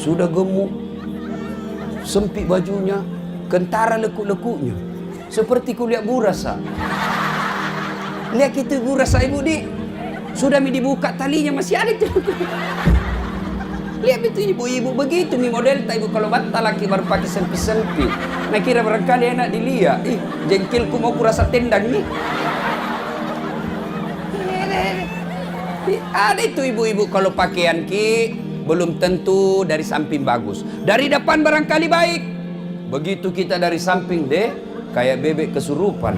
sudah gemuk, sempit bajunya, kentara lekuk-lekuknya, seperti kuliah burasa. Lihat itu burasa ibu di, sudah dibuka talinya masih ada itu. Lihat itu ibu-ibu begitu mi model ibu kalau batal laki baru pakai selfie. Nah kira barangkali enak dilihat. Jengkelku mau kurasa tendang nih. Ada itu ibu-ibu kalau pakaian ki belum tentu dari samping bagus. Dari depan barangkali baik. Begitu kita dari samping deh kayak bebek kesurupan.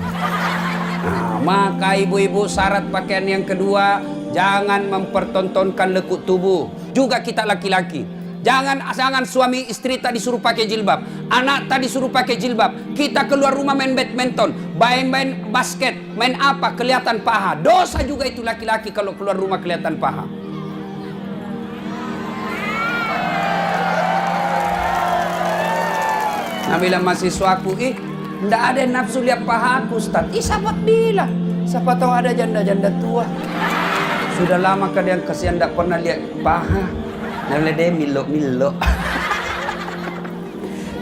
Nah, maka ibu-ibu syarat pakaian yang kedua, jangan mempertontonkan lekuk tubuh. Juga kita laki-laki, jangan suami istri tak disuruh pakai jilbab, anak tak disuruh pakai jilbab. Kita keluar rumah main badminton, main basket, main apa kelihatan paha. Dosa juga itu laki-laki kalau keluar rumah kelihatan paha. Nah bilang mahasiswaku, ndak ada nafsu lihat paha aku Ustaz. Siapa bilang? Siapa tahu ada janda-janda tua. Sudah lama kalian kasihan ndak pernah lihat paha. Nah dia milo-milo.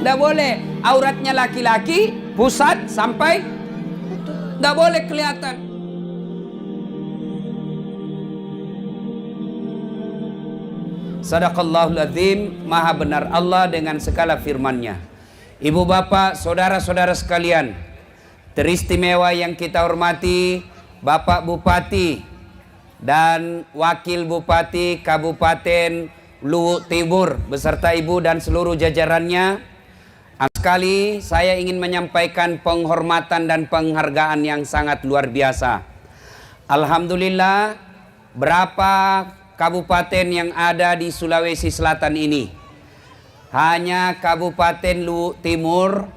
Ndak boleh auratnya laki-laki pusat sampai ndak boleh kelihatan. Sadaqallahul azim, maha benar Allah dengan segala firman-Nya. Ibu bapak, saudara-saudara sekalian, teristimewa yang kita hormati Bapak Bupati dan Wakil Bupati Kabupaten Luwu Timur beserta ibu dan seluruh jajarannya. Sekali saya ingin menyampaikan penghormatan dan penghargaan yang sangat luar biasa. Alhamdulillah, berapa kabupaten yang ada di Sulawesi Selatan ini, hanya Kabupaten Luwu Timur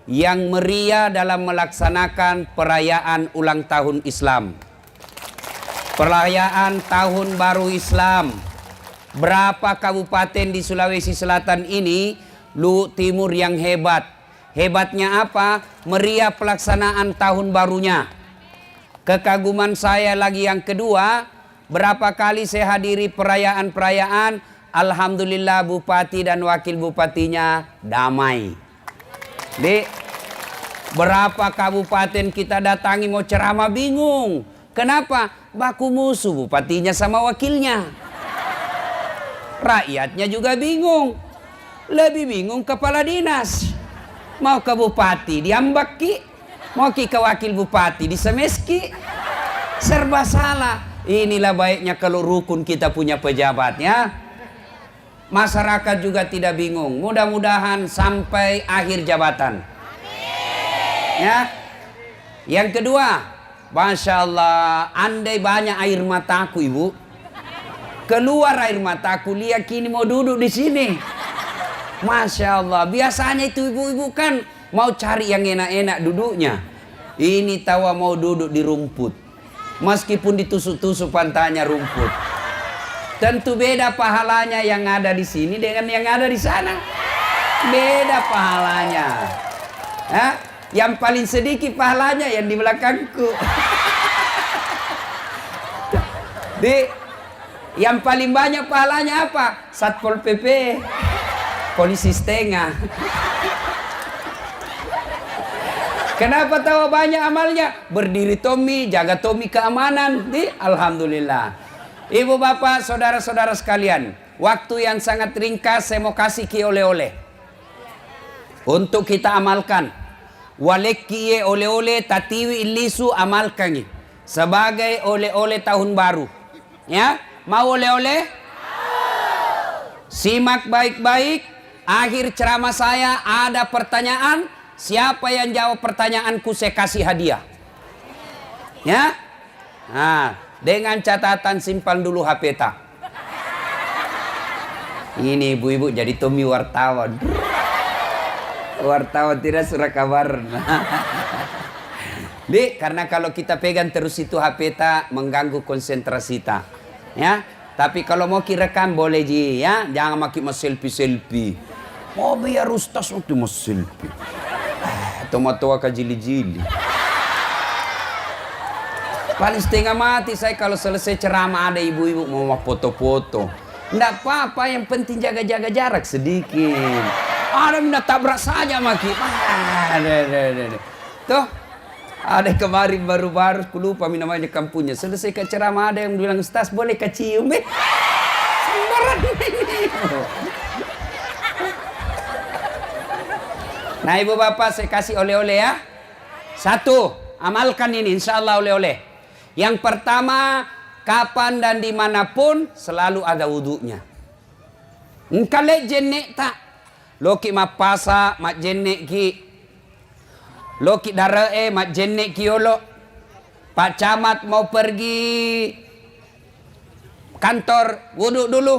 yang meriah dalam melaksanakan perayaan ulang tahun Islam. Perayaan Tahun Baru Islam. Berapa kabupaten di Sulawesi Selatan ini, Luwu Timur yang hebat. Hebatnya apa? Meriah pelaksanaan tahun barunya. Kekaguman saya lagi yang kedua, berapa kali saya hadiri perayaan-perayaan, alhamdulillah bupati dan wakil bupatinya damai. Di berapa kabupaten kita datangi mau ceramah bingung. Kenapa? Baku musuh bupatinya sama wakilnya. Rakyatnya juga bingung. Lebih bingung kepala dinas. Mau ke bupati diambak ki, mau ke wakil bupati disemeski. Serba salah. Inilah baiknya kalau rukun kita punya pejabatnya. Masyarakat juga tidak bingung. Mudah-mudahan sampai akhir jabatan. Ya. Yang kedua, Masya Allah, andai banyak air mataku ibu, keluar air mataku, lihat kini mau duduk di sini. Masya Allah, biasanya itu ibu-ibu kan mau cari yang enak-enak duduknya. Ini tawa mau duduk di rumput, meskipun ditusuk-tusuk pantatnya rumput. Tentu beda pahalanya yang ada di sini dengan yang ada di sana. Beda pahalanya. Ya? Yang paling sedikit pahalanya yang di belakangku. Yang paling banyak pahalanya apa? Satpol PP, polisi setengah. Kenapa tahu banyak amalnya? Berdiri Tommy, jaga Tommy keamanan. Alhamdulillah. Ibu bapak, saudara-saudara sekalian, waktu yang sangat ringkas saya mau kasih ki oleh-oleh untuk kita amalkan. Waleki oleh-oleh tatiwi ilisu amalkan sebagai oleh-oleh tahun baru. Ya, mau oleh-oleh? Simak baik-baik. Akhir ceramah saya ada pertanyaan. Siapa yang jawab pertanyaanku saya kasih hadiah. Ya. Nah, dengan catatan simpan dulu HP tak. Ini ibu-ibu jadi Tommy wartawan. Wartawan tidak surat kabar. Karena kalau kita pegang terus itu HP tak mengganggu konsentrasi tak. Ya. Tapi kalau mau kirekam boleh ji ya, jangan makin selfie. Mau biar ustaz waktu mas selfie. Tomat-tomat ke jili-jili. Paling setengah mati saya kalau selesai ceramah ada ibu-ibu mau foto-foto. Nggak apa-apa, yang penting jaga-jaga jarak sedikit. Ada minta tabrak saja maki. Tuh, ada kemarin baru-baru, aku lupa namanya kampungnya. Selesai ke ceramah ada yang bilang, Ustaz boleh kecium sembarang ini. Nah ibu bapak saya kasih oleh-oleh ya. Satu, amalkan ini insya Allah oleh-oleh. Yang pertama, kapan dan dimanapun selalu ada wudhunya. Engkale jenek tak, loki mapasa mak jenek ki, loki darae mak jenek ki yolo. Pak Camat mau pergi kantor, wudhu dulu.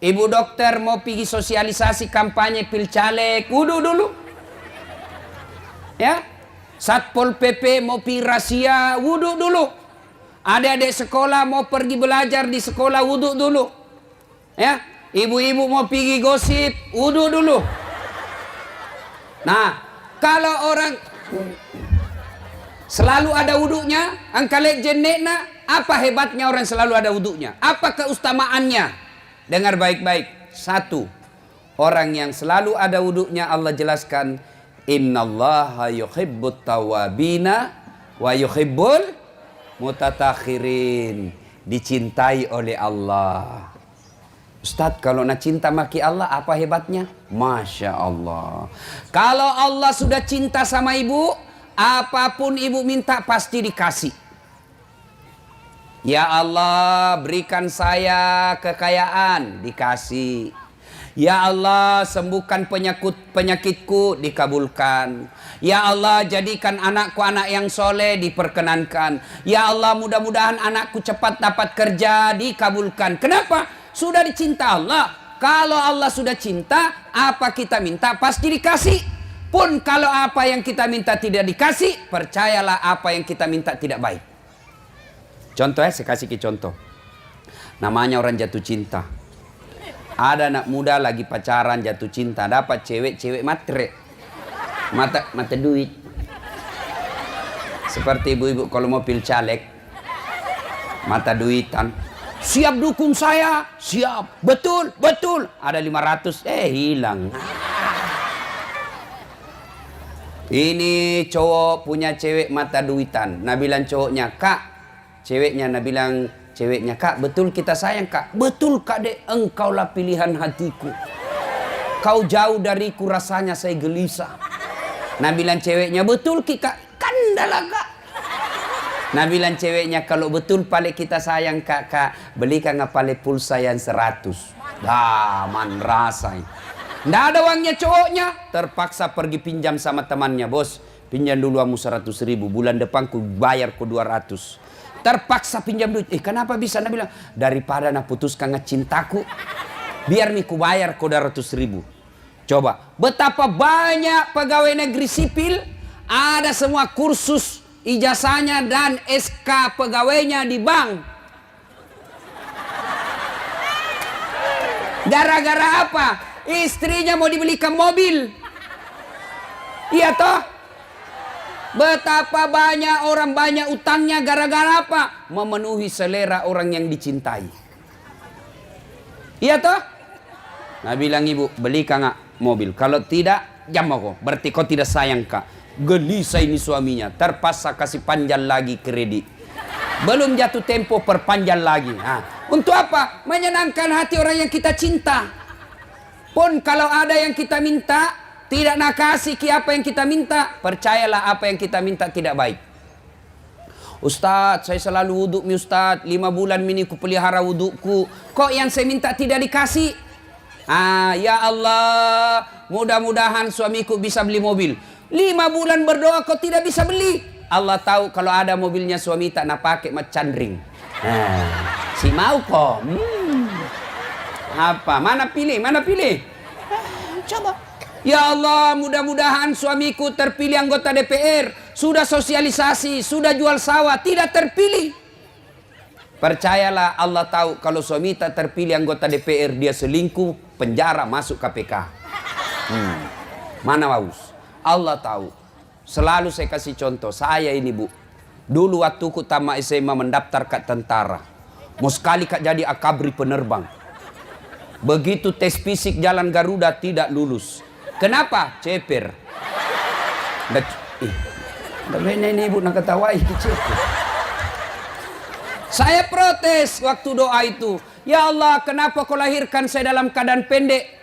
Ibu dokter mau pergi sosialisasi kampanye pilcaleg, wudhu dulu. Ya, Satpol PP mau pergi rahasia, wudhu dulu. Adik-adik sekolah mau pergi belajar di sekolah, wudhu dulu. Ya, ibu-ibu mau pergi gosip, wudhu dulu. Nah, kalau orang selalu ada wudhunya, angkale jenekna, apa hebatnya orang selalu ada wudhunya? Apa keustamaannya? Dengar baik-baik. Satu, orang yang selalu ada wudhunya Allah jelaskan, innallaha yuhibbut tawabina wa yuhibbul mutatakhirin. Dicintai oleh Allah. Ustadz, kalau nak cinta maki Allah apa hebatnya? Masya Allah. Kalau Allah sudah cinta sama ibu, apapun ibu minta pasti dikasih. Ya Allah, berikan saya kekayaan, dikasih. Ya Allah, sembuhkan penyakitku, dikabulkan. Ya Allah, jadikan anakku anak yang soleh, diperkenankan. Ya Allah, mudah-mudahan anakku cepat dapat kerja, dikabulkan. Kenapa? Sudah dicinta Allah. Kalau Allah sudah cinta, apa kita minta pasti dikasih. Pun kalau apa yang kita minta tidak dikasih, percayalah apa yang kita minta tidak baik. Contoh ya, saya kasih contoh. Namanya orang jatuh cinta. Ada anak muda lagi pacaran jatuh cinta, dapat cewek matre, mata duit. Seperti ibu-ibu kalau mau pil caleg, mata duitan. Siap dukung saya, siap, betul. Ada 500, hilang. Ini cowok punya cewek mata duitan. Nah bilang cowoknya, Kak, ceweknya, nah bilang ceweknya, Kak, betul kita sayang, Kak. Betul, Kak dek, engkaulah pilihan hatiku. Kau jauh dariku, rasanya saya gelisah. Nah bilang ceweknya, betul Ki, Kak, kandalah Kak. Nah bilang ceweknya, kalau betul pale kita sayang Kak, belikan ngapale pulsa yang 100. Man rasai. Nggak ada uangnya cowoknya, terpaksa pergi pinjam sama temannya. Bos, pinjam dulu kamu 100.000, bulan depan ku bayar ku 200. Terpaksa pinjam duit. Kenapa bisa? Nah bilang, daripada nak putuskan ngecintaku, biar nih ku bayar ku 200.000. Coba, betapa banyak pegawai negeri sipil, ada semua kursus ijazahnya dan SK pegawainya di bank. Gara-gara apa? Istrinya mau dibelikan mobil. Iya toh? Betapa banyak orang banyak utangnya gara-gara apa? Memenuhi selera orang yang dicintai. Iya toh? Nah bilang ibu, belikan nggak mobil? Kalau tidak, jam kok. Berarti kau tidak sayang Kak. Gelisah ini suaminya. Terpaksa kasih panjang lagi kredit. Belum jatuh tempo perpanjang lagi. Nah, untuk apa? Menyenangkan hati orang yang kita cinta. Pun kalau ada yang kita minta, tidak nak kasih apa yang kita minta, percayalah apa yang kita minta tidak baik. Ustadz, saya selalu wuduk mi Ustadz, 5 bulan ini ku pelihara wudukku. Kok yang saya minta tidak dikasih? Ya Allah, mudah-mudahan suamiku bisa beli mobil. 5 bulan berdoa kok tidak bisa beli. Allah tahu kalau ada mobilnya suami tak nak pakai macan ring. Si mau kok. Apa? Mana pilih? Coba. Ya Allah, mudah-mudahan suamiku terpilih anggota DPR. Sudah sosialisasi, sudah jual sawah, tidak terpilih. Percayalah Allah tahu kalau suami tak terpilih anggota DPR, dia selingkuh, penjara, masuk KPK. Mana Waus? Allah tahu. Selalu saya kasih contoh. Saya ini Bu, dulu waktu ku tamat SMA mendaftar ke tentara. Mau sekali Kak jadi akabri penerbang. Begitu tes fisik jalan Garuda tidak lulus. Kenapa? Ceper. Ini ibu nak ketawai ceper. Saya protes waktu doa itu. Ya Allah, kenapa kau lahirkan saya dalam keadaan pendek?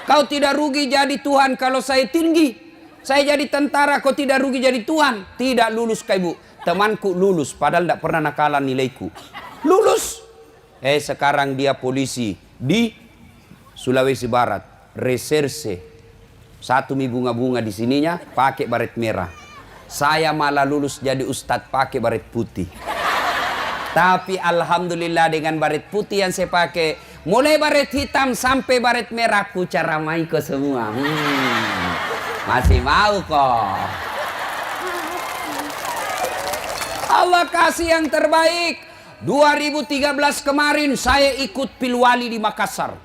Kau tidak rugi jadi Tuhan kalau saya tinggi. Saya jadi tentara, kau tidak rugi jadi Tuhan. Tidak lulus kak ibu. Temanku lulus, padahal tidak pernah nakalan nilaiku. Lulus. Sekarang dia polisi di Sulawesi Barat. Reserse. Satu mi bunga-bunga di sininya, pakai baret merah. Saya malah lulus jadi ustadz pakai baret putih. Tapi alhamdulillah dengan baret putih yang saya pakai, mulai baret hitam sampai baret merah, ku caramai ke semua. Masih mau kok. Allah kasih yang terbaik. 2013 kemarin saya ikut pilwali di Makassar.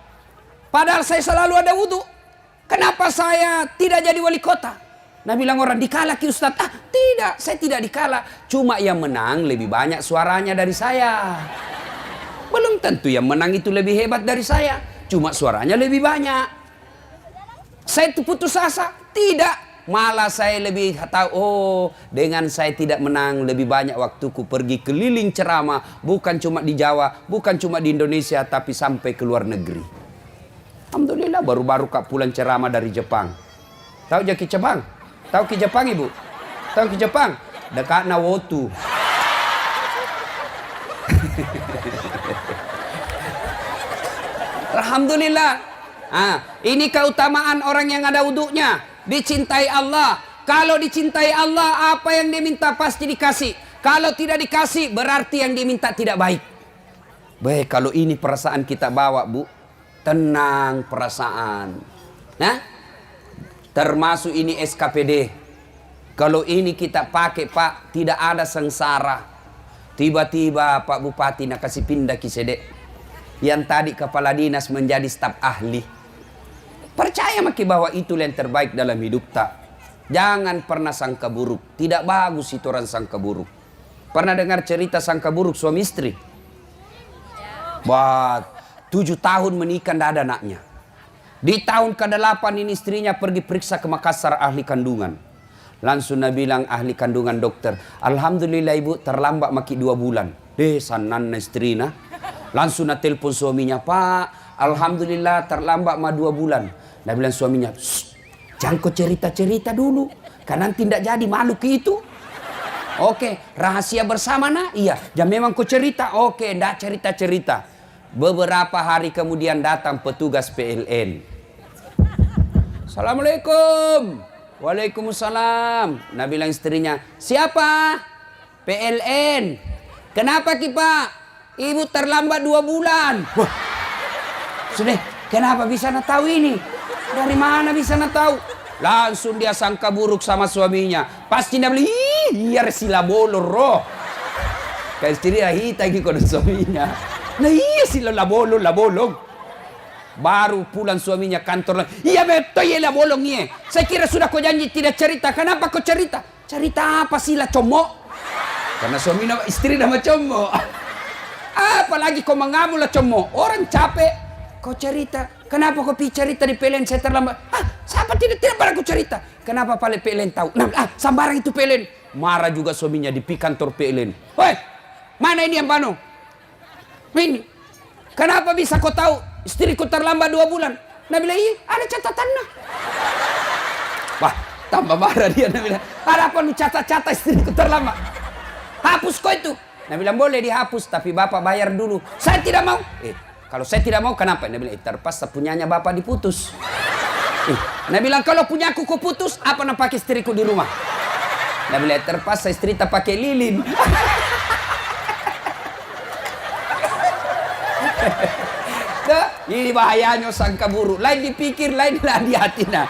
Padahal saya selalu ada wudhu. Kenapa saya tidak jadi wali kota? Nah bilang orang, dikalah ki Ustaz. Tidak, saya tidak dikalah. Cuma yang menang lebih banyak suaranya dari saya. Belum tentu yang menang itu lebih hebat dari saya. Cuma suaranya lebih banyak. Saya itu putus asa? Tidak. Malah saya lebih tahu, dengan saya tidak menang lebih banyak waktuku pergi keliling ceramah. Bukan cuma di Jawa, bukan cuma di Indonesia, tapi sampai ke luar negeri. Alhamdulillah baru-baru kak pulang ceramah dari Jepang. Tahu Jaki Jepang? Tahu ke Jepang ibu? Tahu ke Jepang? Dekat Nawotu. Alhamdulillah. Ini keutamaan orang yang ada wudhunya. Dicintai Allah. Kalau dicintai Allah, apa yang diminta pasti dikasih. Kalau tidak dikasih, berarti yang diminta tidak baik. Baik, kalau ini perasaan kita bawa, Bu. Tenang perasaan. Nah, termasuk ini SKPD. Kalau ini kita pakai Pak, tidak ada sengsara. Tiba-tiba Pak Bupati nak kasih pindah Kisedek. Yang tadi kepala dinas menjadi staf ahli. Percaya maki bahwa itu yang terbaik dalam hidup tak. Jangan pernah sangka buruk. Tidak bagus itu orang sangka buruk. Pernah dengar cerita sangka buruk suami istri? Buat 7 tahun menikah tidak ada anaknya. Di tahun ke-8 ini istrinya pergi periksa ke Makassar ahli kandungan. Langsung dia bilang ahli kandungan dokter, alhamdulillah ibu terlambat maki 2 bulan. Sanan istrina. Langsung dia telepon suaminya, Pak, alhamdulillah terlambat 2 bulan. Dia bilang suaminya, jangan kau cerita-cerita dulu, kan nanti tidak jadi malu itu. Oke, rahasia bersama nah? Iya, jangan memang kau cerita. Oke, tidak cerita-cerita. Beberapa hari kemudian datang petugas PLN. Assalamualaikum. Waalaikumsalam. Nah bilang istrinya, siapa? PLN. Kenapa ki Pak? Ibu terlambat 2 bulan. Wah, sudah, kenapa bisa nak tahu ini? Dari mana bisa nak tahu? Langsung dia sangka buruk sama suaminya. Pasti dia bilang, iya sila bolor roh. Kayak istri hita gitu suaminya. Nah iya sila labolong, labolong. Baru pulang suaminya kantor lagi. Iya betul ya labolong iya. Saya kira sudah kau janji tidak cerita. Kenapa kau cerita? Cerita apa sila comok? Karena suaminya istri nama comok. Apalagi kau mengamul lah comok. Orang capek. Kau cerita. Kenapa kau pergi cerita di PLN saya terlambat? Siapa tidak pernah kau cerita. Kenapa paling PLN tahu? Sambarang itu PLN. Marah juga suaminya di kantor PLN. Woi, mana ini yang panu? Ini, kenapa bisa kau tahu istriku terlambat 2 bulan? Nah bilang, iya ada catatan nah. Wah, tambah marah dia. Nah bilang, ada apa nih catat-catat istriku terlambat? Hapus kau itu. Nah bilang, boleh dihapus, tapi bapak bayar dulu. Saya tidak mau. Kalau saya tidak mau, kenapa? Nah bilang, terpaksa punyanya bapak diputus. Nah bilang, kalau punya aku kau putus, apa nak pakai istriku di rumah? Nah bilang, terpaksa istri tak pakai lilin. Ini bahayanya sangka buruk. Lain dipikir, lainlah di hati. Nah,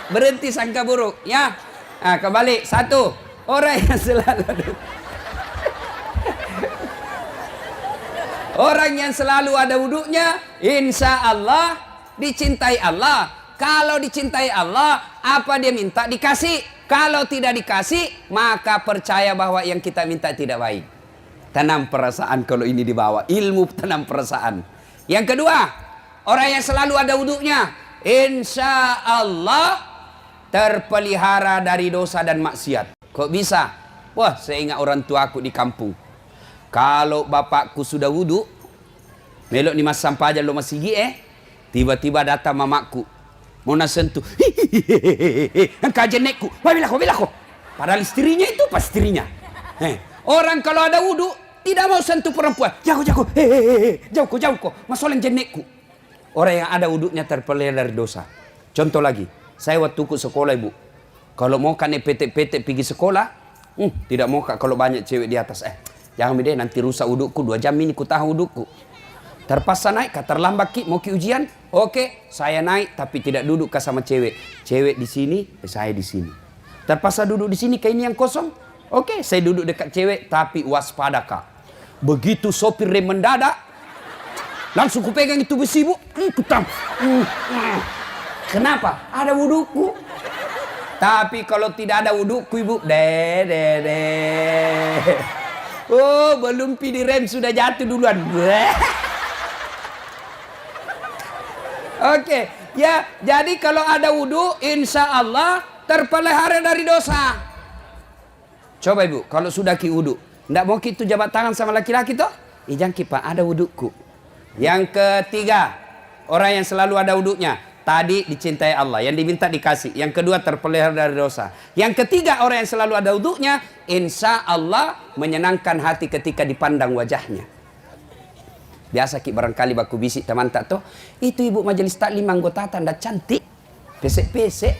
berhenti sangka buruk. Ya, kembali. 1. Orang yang selalu orang yang selalu ada wudhunya, insya Allah dicintai Allah. Kalau dicintai Allah, apa dia minta dikasih. Kalau tidak dikasih, maka percaya bahwa yang kita minta tidak baik. Tanam perasaan kalau ini dibawa. Ilmu tanam perasaan. Yang kedua, orang yang selalu ada wuduknya, insya Allah terpelihara dari dosa dan maksiat. Kok bisa? Wah, saya ingat orang tuaku di kampung. Kalau bapakku sudah wuduk, melok ni mas sampah aja lo masih tiba-tiba datang mamaku. Mau nak sentuh. Engkau jenekku. Wah, bilaku. Padahal istrinya itu pas istrinya. Orang kalau ada wuduk, tidak mau sentuh perempuan. Jauh. Jauh. Masoleng jenekku. Orang yang ada wuduknya terpelihara dari dosa. Contoh lagi. Saya waktu ke sekolah, ibu. Kalau mau kan petek-petek pergi sekolah. Tidak mau kak kalau banyak cewek di atas. Jangan beda nanti rusak wudukku. 2 jam ini ku tahan wudukku. Terpaksa naik, terlambat ki, mau ki ujian. Oke, saya naik tapi tidak duduk sama cewek. Cewek di sini, saya di sini. Terpaksa duduk di sini, kayak ini yang kosong. Oke, saya duduk dekat cewek tapi waspada kak. Begitu sopir rem mendadak, langsung ku pegang itu besi, bu. Kutam. Kenapa? Ada wudukku. Tapi kalau tidak ada wudukku, ibu, oh, belum pilih rem sudah jatuh duluan. Oke, ya, jadi kalau ada wudhu, insya Allah terpelihara dari dosa. Coba ibu, kalau sudah ki wudhu, ndak mau kita jabat tangan sama laki-laki toh? Jangan pak, ada wudhuku. Yang ketiga, orang yang selalu ada wudhunya. Tadi dicintai Allah, yang diminta dikasih. Yang kedua terpelihara dari dosa. Yang ketiga, orang yang selalu ada wudhunya, insya Allah menyenangkan hati ketika dipandang wajahnya. Biasa ki barangkali baku bisik teman tak toh, itu ibu majelis taklim anggota tanda cantik, pesek-pesek.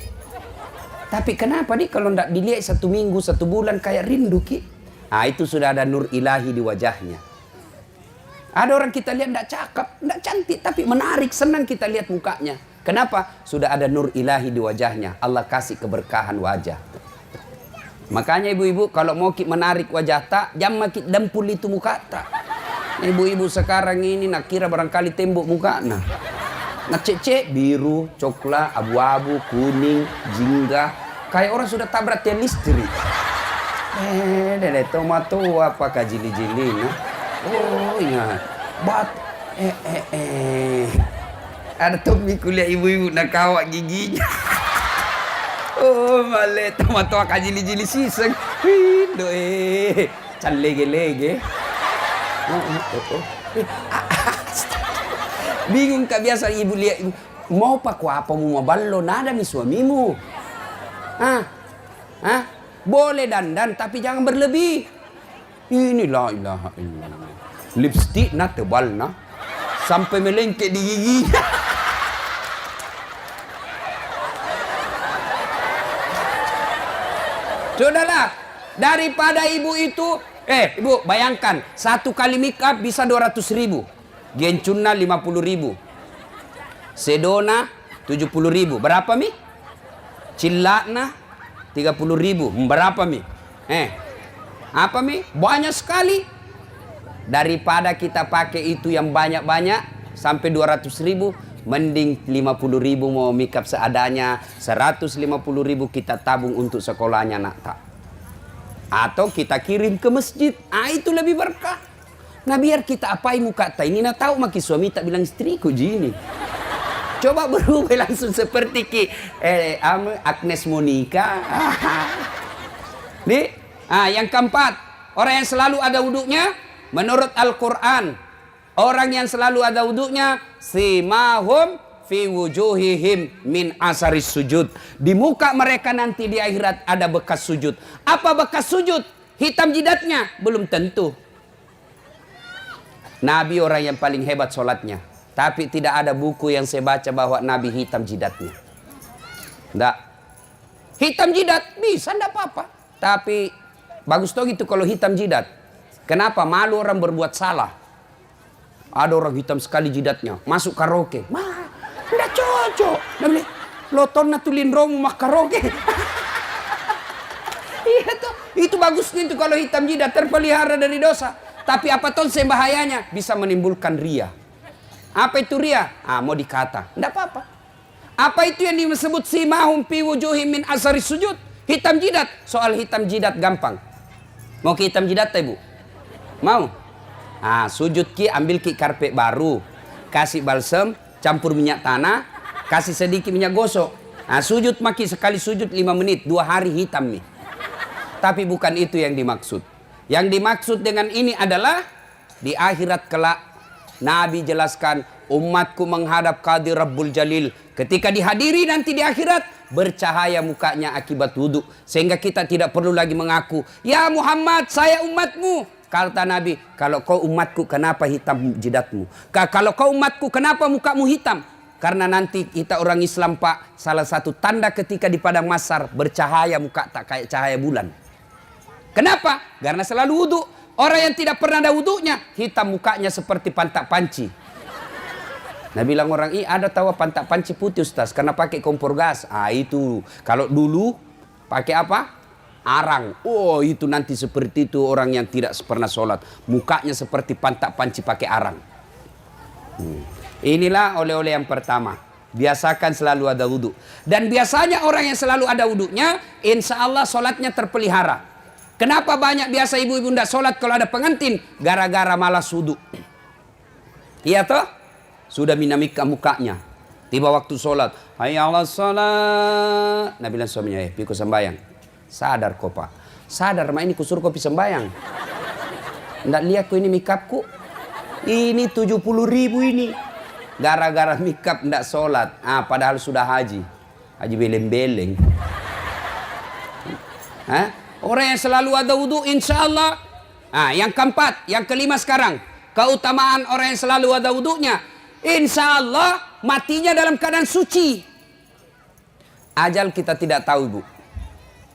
Tapi kenapa nih kalau ndak dilihat 1 minggu 1 bulan kayak rindu ki? Itu sudah ada nur ilahi di wajahnya. Ada orang kita lihat ndak cakep, ndak cantik, tapi menarik, senang kita lihat mukanya. Kenapa? Sudah ada nur ilahi di wajahnya. Allah kasih keberkahan wajah. Makanya ibu-ibu kalau mau ki menarik wajah tak, jangan ki dempul itu muka tak. Ibu-ibu sekarang ini nak kira barangkali tembok muka nah. Nak cek biru, coklat, abu-abu, kuning, jingga. Kayak orang sudah tabrak tiang listrik. Tomato apa kajili-jili nah. Oh ingat. Ada tomi kuliah ibu-ibu nak kawak giginya. Oh male tomato kajili-jili siseng. Hindo can lege-lege. Bingung kak biasa ibu lihat mau paku apa mau ballo nada mi suamimu. Boleh dandan tapi jangan berlebih. Ini la ilaha illallah. Lipstick na tebal na sampai melengket di giginya. Sudahlah, daripada ibu itu ibu bayangkan 1 kali make up bisa 200.000, gencunna 50.000, sedona 70.000. Berapa mi? Cilakna 30.000. Berapa mi? Apa mi? Banyak sekali. Daripada kita pakai itu yang banyak-banyak sampai 200.000, mending 50.000 mau make up seadanya, 150.000 kita tabung untuk sekolahnya nak tak. Atau kita kirim ke masjid. Itu lebih berkah. Nah biar kita apain muka tak ini. Nah tahu maki suami tak bilang istriku gini. Coba berubah langsung seperti Agnes Monica. Nih, yang keempat, orang yang selalu ada wuduknya menurut Al-Quran. Orang yang selalu ada wuduknya simahum fi wujuhihim min asaris sujud. Di muka mereka nanti di akhirat ada bekas sujud. Apa bekas sujud? Hitam jidatnya? Belum tentu. Nabi orang yang paling hebat sholatnya. Tapi tidak ada buku yang saya baca bahwa Nabi hitam jidatnya. Tidak. Hitam jidat bisa tidak apa-apa. Tapi bagus toh gitu kalau hitam jidat. Kenapa? Malu orang berbuat salah. Ada orang hitam sekali jidatnya. Masuk karaoke. Tidak cocok. Loton natulin romu mak karaoke. Iya tuh. Itu bagusnya itu kalau hitam jidat terpelihara dari dosa. Tapi apa tuh bahayanya? Bisa menimbulkan ria. Apa itu ria? Mau dikata. Tidak apa-apa. Apa itu yang disebut simahum fi wujuhim min asari sujud? Hitam jidat. Soal hitam jidat gampang. Mau ke hitam jidat ibu? Mau? Sujud ki ambil ki karpet baru. Kasih balsem. campur minyak tanah, kasih sedikit minyak gosok. Nah, sujud maki sekali sujud 5 menit, 2 hari hitam nih. Tapi bukan itu yang dimaksud. Yang dimaksud dengan ini adalah di akhirat kelak Nabi jelaskan umatku menghadap Qadir Rabbul Jalil. Ketika dihadiri nanti di akhirat bercahaya mukanya akibat wudhu. Sehingga kita tidak perlu lagi mengaku, ya Muhammad saya umatmu. Kata Nabi, kalau kau umatku kenapa hitam jidatmu? Kalau kau umatku kenapa mukamu hitam? Karena nanti kita orang Islam Pak, salah satu tanda ketika di padang mahsyar bercahaya muka tak kayak cahaya bulan. Kenapa? Karena selalu wudhu. Orang yang tidak pernah ada wudhunya, hitam mukanya seperti pantak panci. Nah bilang orang, ada tahu pantak panci putih Ustaz, karena pakai kompor gas. Itu. Kalau dulu pakai apa? Arang. Oh itu nanti seperti itu orang yang tidak pernah sholat. Mukanya seperti pantak panci pakai arang. Inilah oleh-oleh yang pertama. Biasakan selalu ada wudhu. Dan biasanya orang yang selalu ada wudhunya, insya Allah sholatnya terpelihara. Kenapa banyak biasa ibu-ibu tidak sholat kalau ada pengantin? Gara-gara malas wudhu. Iya toh? Sudah minamika mukanya. Tiba waktu sholat. Hayya 'alas sholat. Nabi bilang suaminya, piku sembayang. Sadar kok Pak. Sadar, ma ini kusur kopi sembayang. Nggak lihat kok ini mikapku. Ini 70.000 ini. Gara-gara mikap nggak sholat. Padahal sudah haji. Haji beleng-beleng. Orang yang selalu ada wudhu insya Allah. Yang keempat, yang kelima sekarang. Keutamaan orang yang selalu ada wudhunya. Insya Allah matinya dalam keadaan suci. Ajal kita tidak tahu Ibu.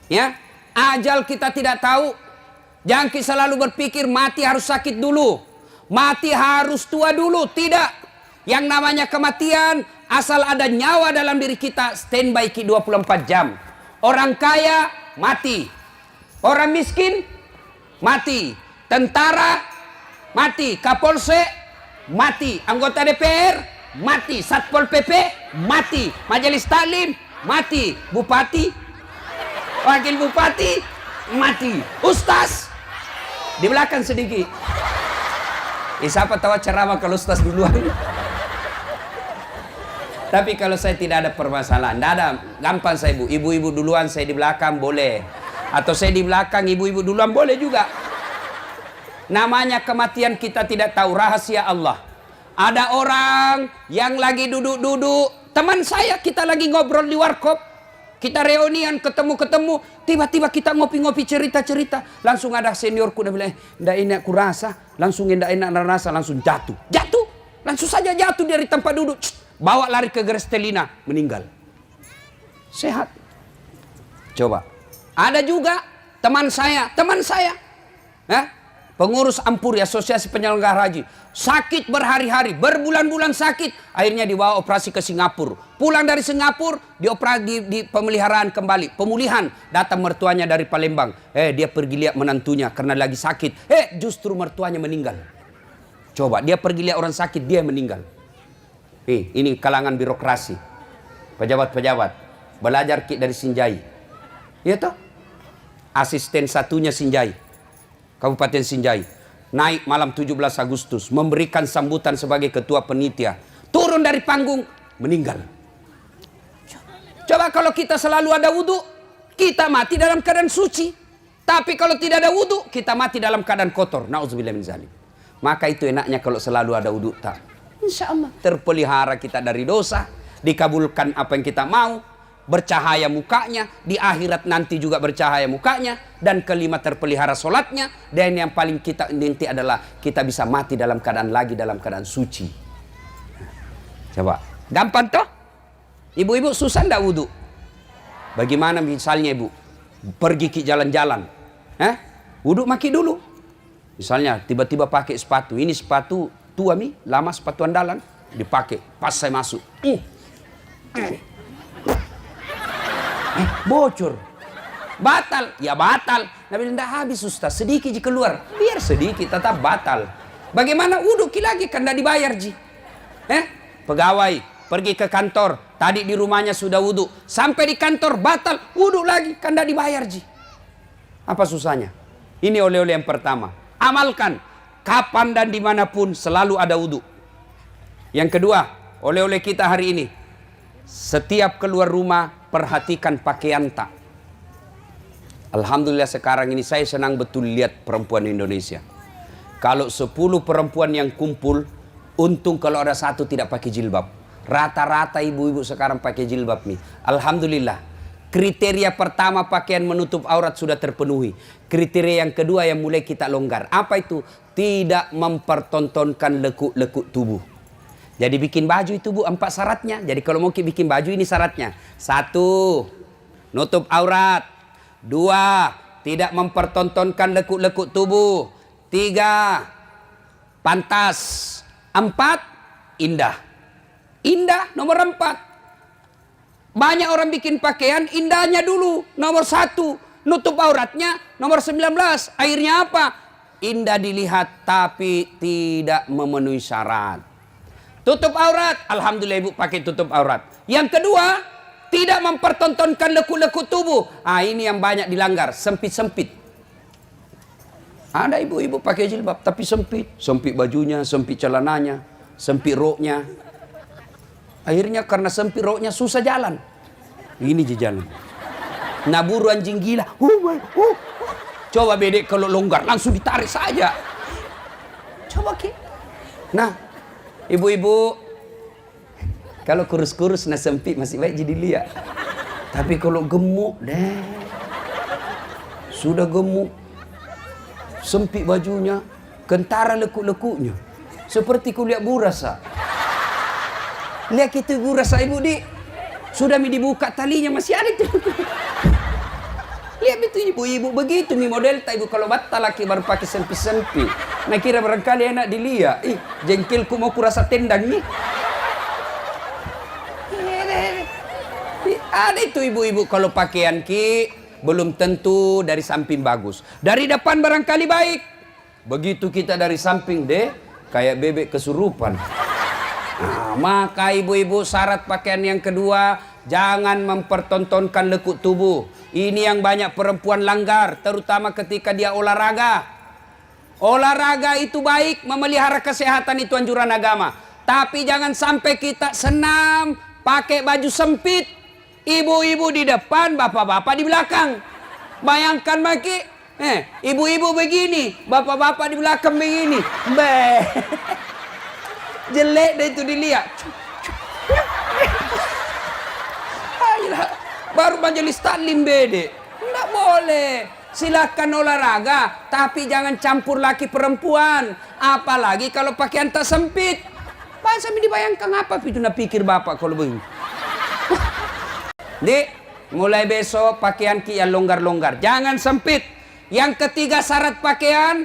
Ya, ajal kita tidak tahu. Jangan kita selalu berpikir mati harus sakit dulu. Mati harus tua dulu. Tidak. Yang namanya kematian asal ada nyawa dalam diri kita standby 24 jam. Orang kaya mati. Orang miskin mati. Tentara mati. Kapolsek mati. Anggota DPR mati. Satpol PP mati. Majelis Taklim mati. Bupati, wakil bupati mati. Ustaz di belakang sedikit. Siapa tahu ceramah kalau ustaz duluan. Tapi kalau saya tidak ada permasalahan, tidak ada, gampang saya Bu. Ibu-ibu duluan, saya di belakang boleh. Atau saya di belakang, ibu-ibu duluan boleh juga. Namanya kematian kita tidak tahu, rahasia Allah. Ada orang yang lagi duduk-duduk, teman saya kita lagi ngobrol di warkop. Kita reunian, ketemu-ketemu, tiba-tiba kita ngopi-ngopi cerita-cerita. Langsung ada seniorku dia bilang, ndak enak aku rasa. Langsung ndak enak rasa, langsung jatuh. Jatuh, langsung saja jatuh dari tempat duduk. Bawa lari ke Grestelina, meninggal. Sehat. Coba. Ada juga teman saya, pengurus Ampuri, Asosiasi Penyelenggara Haji, sakit berhari-hari, berbulan-bulan sakit, akhirnya dibawa operasi ke Singapura. Pulang dari Singapura, dioperasi di pemeliharaan kembali, pemulihan. Datang mertuanya dari Palembang, dia pergi lihat menantunya karena lagi sakit, justru mertuanya meninggal. Coba, dia pergi lihat orang sakit, dia meninggal. Ini kalangan birokrasi, pejabat-pejabat, belajar dari Sinjai. Iya toh? Asisten satunya Sinjai, Kabupaten Sinjai, naik malam 17 Agustus, memberikan sambutan sebagai ketua penitia. Turun dari panggung, meninggal. Coba kalau kita selalu ada wudhu, kita mati dalam keadaan suci. Tapi kalau tidak ada wudhu, kita mati dalam keadaan kotor. Na'udzubillah min zalim. Maka itu enaknya kalau selalu ada wudhu. Insya Allah terpelihara kita dari dosa, dikabulkan apa yang kita mau, bercahaya mukanya, di akhirat nanti juga bercahaya mukanya, dan kelima terpelihara solatnya, dan yang paling kita inti adalah kita bisa mati dalam keadaan suci. Coba, gampang toh? Ibu-ibu susah ndak wudhu? Bagaimana misalnya ibu pergi ke jalan-jalan, wudhu maki dulu. Misalnya tiba-tiba pakai sepatu, ini sepatu tua mi, lama sepatu andalan, dipakai, pas saya masuk, bocor, batal, ya batal. Nabi bilang, tidak habis Ustaz, sedikit ji keluar, biar sedikit tetap batal. Bagaimana wudhu lagi kan tidak dibayar ji? Pegawai pergi ke kantor, tadi di rumahnya sudah wudhu, sampai di kantor batal, wudhu lagi kan tidak dibayar ji. Apa susahnya? Ini oleh-oleh yang pertama. Amalkan, kapan dan dimanapun selalu ada wudhu. Yang kedua, oleh-oleh kita hari ini. Setiap keluar rumah, perhatikan pakaian tak. Alhamdulillah sekarang ini saya senang betul lihat perempuan Indonesia. Kalau 10 perempuan yang kumpul, untung kalau ada satu tidak pakai jilbab. Rata-rata ibu-ibu sekarang pakai jilbab nih. Alhamdulillah. Kriteria pertama pakaian menutup aurat sudah terpenuhi. Kriteria yang kedua yang mulai kita longgar. Apa itu? Tidak mempertontonkan lekuk-lekuk tubuh. Jadi bikin baju itu Bu 4 syaratnya. Jadi kalau mau bikin baju ini syaratnya. 1. Nutup aurat. 2. Tidak mempertontonkan lekuk-lekuk tubuh. 3. Pantas. 4. Indah. Indah nomor 4. Banyak orang bikin pakaian, indahnya dulu. Nomor 1, nutup auratnya. Nomor 19, akhirnya apa? Indah dilihat tapi tidak memenuhi syarat. Tutup aurat, alhamdulillah ibu pakai tutup aurat. Yang kedua, tidak mempertontonkan lekuk-lekuk tubuh. Ini yang banyak dilanggar, sempit-sempit. Ada ibu-ibu pakai jilbab tapi sempit. Sempit bajunya, sempit celananya, sempit roknya. Akhirnya karena sempit roknya susah jalan. Ini je jalan. Naburu anjing gila. Coba bedek kalau longgar langsung ditarik saja. Coba Ki. Nah, ibu-ibu kalau kurus-kurus nah sempit masih baik jadi lihat. Tapi kalau gemuk deh. Sudah gemuk. Sempit bajunya, kentara lekuk-lekuknya. Seperti kuliah burasa. Lihat itu ibu rasa ibu di sudah dibuka talinya masih ada itu. Lihat itu ibu-ibu begitu mi model tak ibu kalau batal laki baru pakai sempi-sempi. Nah kira barangkali enak dilihat. Jengkelku mau kurasa tendang nih. Ada itu ibu-ibu kalau pakaian Ki belum tentu dari samping bagus. Dari depan barangkali baik. Begitu kita dari samping deh kayak bebek kesurupan. Maka ibu-ibu syarat pakaian yang kedua, jangan mempertontonkan lekuk tubuh. Ini yang banyak perempuan langgar, terutama ketika dia olahraga. Olahraga itu baik, memelihara kesehatan itu anjuran agama. Tapi jangan sampai kita senam, pakai baju sempit. Ibu-ibu di depan, bapak-bapak di belakang. Bayangkan Maki, ibu-ibu begini, bapak-bapak di belakang begini. Jelek deh itu dilihat. Baru majelis taklim bede. Enggak boleh. Silakan olahraga, tapi jangan campur laki perempuan. Apalagi kalau pakaian tak sempit. Sampai dibayangkan apa itu nak pikir bapak kalau begini. Dek, mulai besok pakaian Ki yang longgar-longgar. Jangan sempit. Yang ketiga syarat pakaian